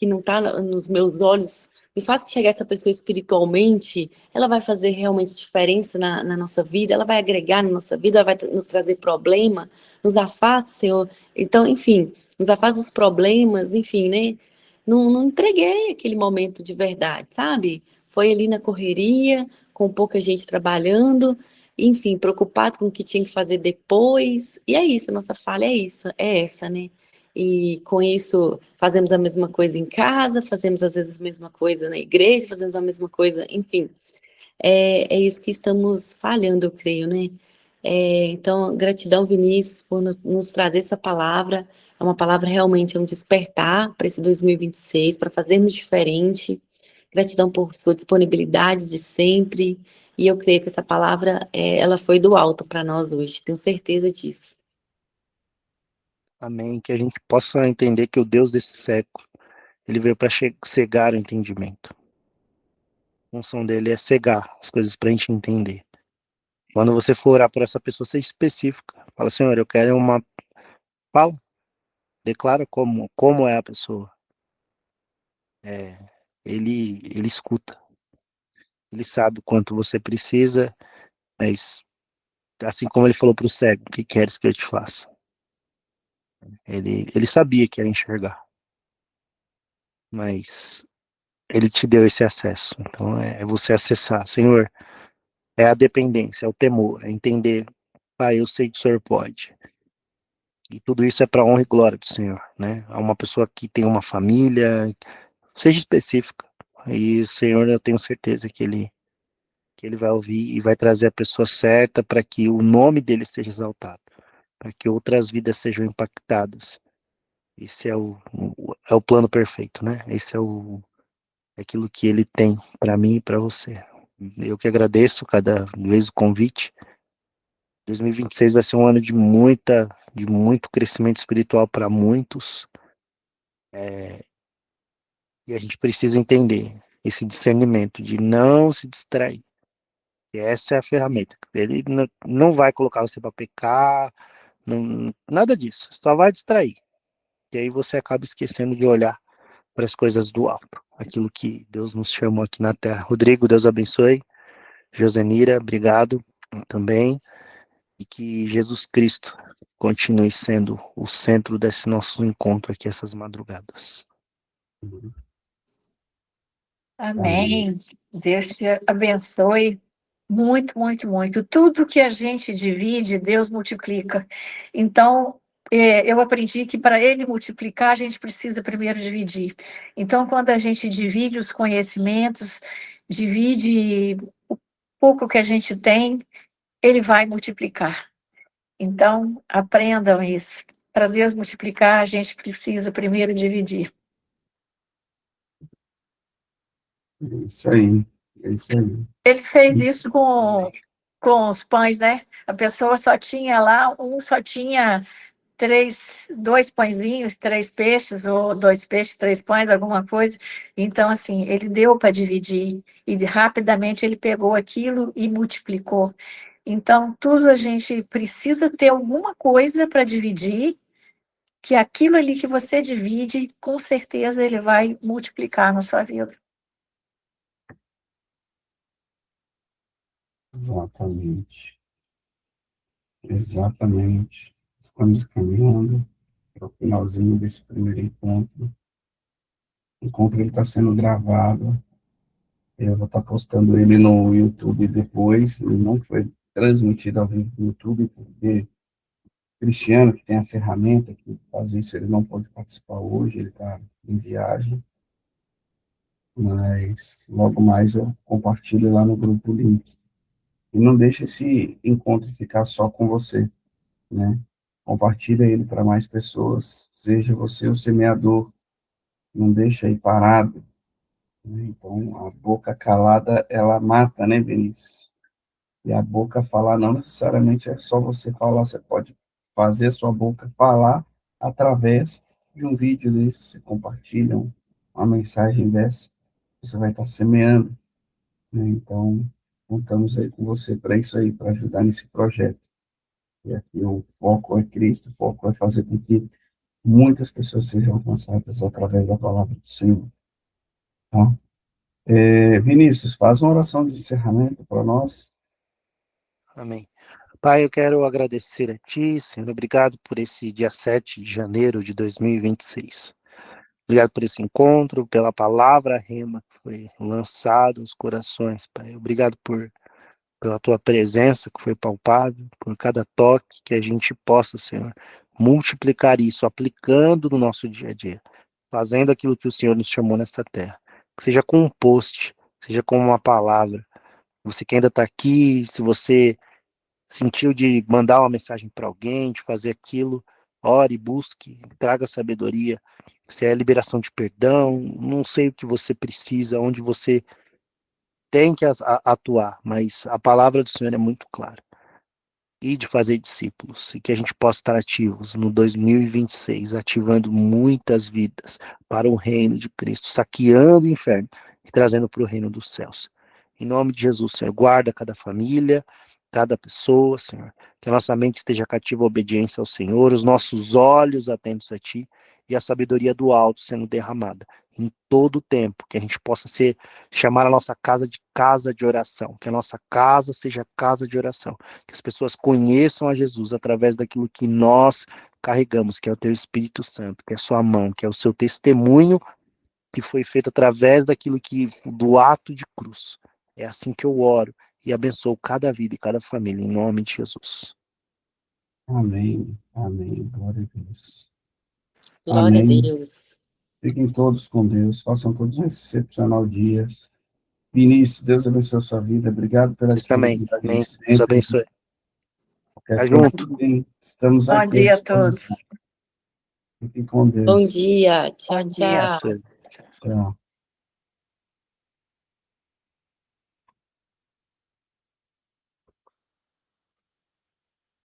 não está nos meus olhos, me faça enxergar essa pessoa espiritualmente, ela vai fazer realmente diferença na nossa vida, ela vai agregar na nossa vida, ela vai nos trazer problema, nos afasta, Senhor. Então, enfim, nos afasta dos problemas, enfim, né? Não entreguei aquele momento de verdade, sabe? Foi ali na correria, com pouca gente trabalhando, enfim, preocupado com o que tinha que fazer depois. E é isso, a nossa falha é isso, é essa, né? E com isso fazemos a mesma coisa em casa, fazemos às vezes a mesma coisa na igreja, fazemos a mesma coisa, enfim. É isso que estamos falhando, eu creio, né? Então, gratidão, Vinícius, por nos trazer essa palavra. É uma palavra realmente, é um despertar para esse 2026, para fazermos diferente. Gratidão por sua disponibilidade de sempre. E eu creio que essa palavra, ela foi do alto para nós hoje, tenho certeza disso. Amém. Que a gente possa entender que o Deus desse século, ele veio para cegar o entendimento. A função dele é cegar as coisas para a gente entender. Quando você for orar por essa pessoa, seja específica. Fala, Senhor, eu quero uma... Fala, declara como é a pessoa. Ele escuta. Ele sabe o quanto você precisa, mas assim como ele falou para o cego, o que queres que eu te faça? Ele sabia que era enxergar, mas ele te deu esse acesso. Então é você acessar. Senhor, é a dependência, é o temor, é entender, Pai, eu sei que o Senhor pode. E tudo isso é para honra e glória do Senhor, né? É uma pessoa que tem uma família, seja específica. E o Senhor, eu tenho certeza que ele vai ouvir e vai trazer a pessoa certa para que o nome dele seja exaltado, para que outras vidas sejam impactadas. Esse é o plano perfeito, né? Esse é aquilo que ele tem para mim e para você. Eu que agradeço cada vez o convite. 2026 vai ser um ano de muito crescimento espiritual para muitos. E a gente precisa entender esse discernimento de não se distrair, E essa é a ferramenta. Ele não vai colocar você para pecar, nada disso. Só vai distrair. E aí você acaba esquecendo de olhar para as coisas do alto, aquilo que Deus nos chamou aqui na terra. Rodrigo, Deus abençoe. Josenira, obrigado também. E que Jesus Cristo continue sendo o centro desse nosso encontro aqui, essas madrugadas. Amém. Deus te abençoe muito, muito, muito. Tudo que a gente divide, Deus multiplica. Então, eu aprendi que para Ele multiplicar, a gente precisa primeiro dividir. Então, quando a gente divide os conhecimentos, divide o pouco que a gente tem, Ele vai multiplicar. Então, aprendam isso. Para Deus multiplicar, a gente precisa primeiro dividir. É isso aí. É isso aí. Ele fez isso com os pães, né? A pessoa só tinha lá, só tinha dois pãezinhos, 3 peixes, ou 2 peixes, 3 pães, alguma coisa. Então, assim, ele deu para dividir, e rapidamente ele pegou aquilo e multiplicou. Então, tudo a gente precisa ter alguma coisa para dividir, que aquilo ali que você divide, com certeza ele vai multiplicar na sua vida. Exatamente. Exatamente. Estamos caminhando para o finalzinho desse primeiro encontro. O encontro está sendo gravado. Eu vou estar postando ele no YouTube depois. Ele não foi transmitido ao vivo no YouTube, porque Cristiano, que tem a ferramenta que faz isso, ele não pode participar hoje, ele está em viagem. Mas logo mais eu compartilho lá no grupo o link. E não deixe esse encontro ficar só com você, né? Compartilha ele para mais pessoas, seja você o semeador, não deixa aí parado, né? Então, a boca calada, ela mata, né, Vinícius? E a boca falar não necessariamente é só você falar, você pode fazer a sua boca falar através de um vídeo desse, você compartilha uma mensagem dessa, você vai estar semeando, né? Então, contamos aí com você para isso aí, para ajudar nesse projeto. E aqui o foco é Cristo, o foco é fazer com que muitas pessoas sejam alcançadas através da palavra do Senhor. Tá? Vinícius, faz uma oração de encerramento para nós. Amém. Pai, eu quero agradecer a Ti, Senhor, obrigado por esse dia 7 de janeiro de 2026. Obrigado por esse encontro, pela palavra rema que foi lançada nos corações, Pai. Obrigado pela Tua presença que foi palpável, por cada toque que a gente possa, Senhor, multiplicar isso, aplicando no nosso dia a dia, fazendo aquilo que o Senhor nos chamou nessa terra. Que seja com um post, seja com uma palavra. Você que ainda está aqui, se você sentiu de mandar uma mensagem para alguém, de fazer aquilo, ore, busque, traga sabedoria. Se é liberação de perdão, não sei o que você precisa, onde você tem que atuar, mas a palavra do Senhor é muito clara. E de fazer discípulos, e que a gente possa estar ativos no 2026, ativando muitas vidas para o reino de Cristo, saqueando o inferno e trazendo para o reino dos céus. Em nome de Jesus, Senhor, guarda cada família, cada pessoa, Senhor, que a nossa mente esteja cativa à obediência ao Senhor, os nossos olhos atentos a Ti e a sabedoria do alto sendo derramada em todo o tempo, que a gente possa chamar a nossa casa de oração, que a nossa casa seja casa de oração, que as pessoas conheçam a Jesus através daquilo que nós carregamos, que é o Teu Espírito Santo, que é a Sua mão, que é o Seu testemunho que foi feito através do ato de cruz. É assim que eu oro e abençoo cada vida e cada família, em nome de Jesus. Amém, amém, glória a Deus. Glória Amém. a Deus. Fiquem todos com Deus, façam todos um excepcional dia. Vinícius, Deus abençoe a sua vida, obrigado pela Vocês também. disponibilidade Amém. de Deus sempre. abençoe. Qualquer Tá coisa junto. também, estamos Bom aqui à dia a disposição. todos. Fiquem com Bom Deus. dia. Tchau, Bom dia. tchau. Abençoe. Tchau.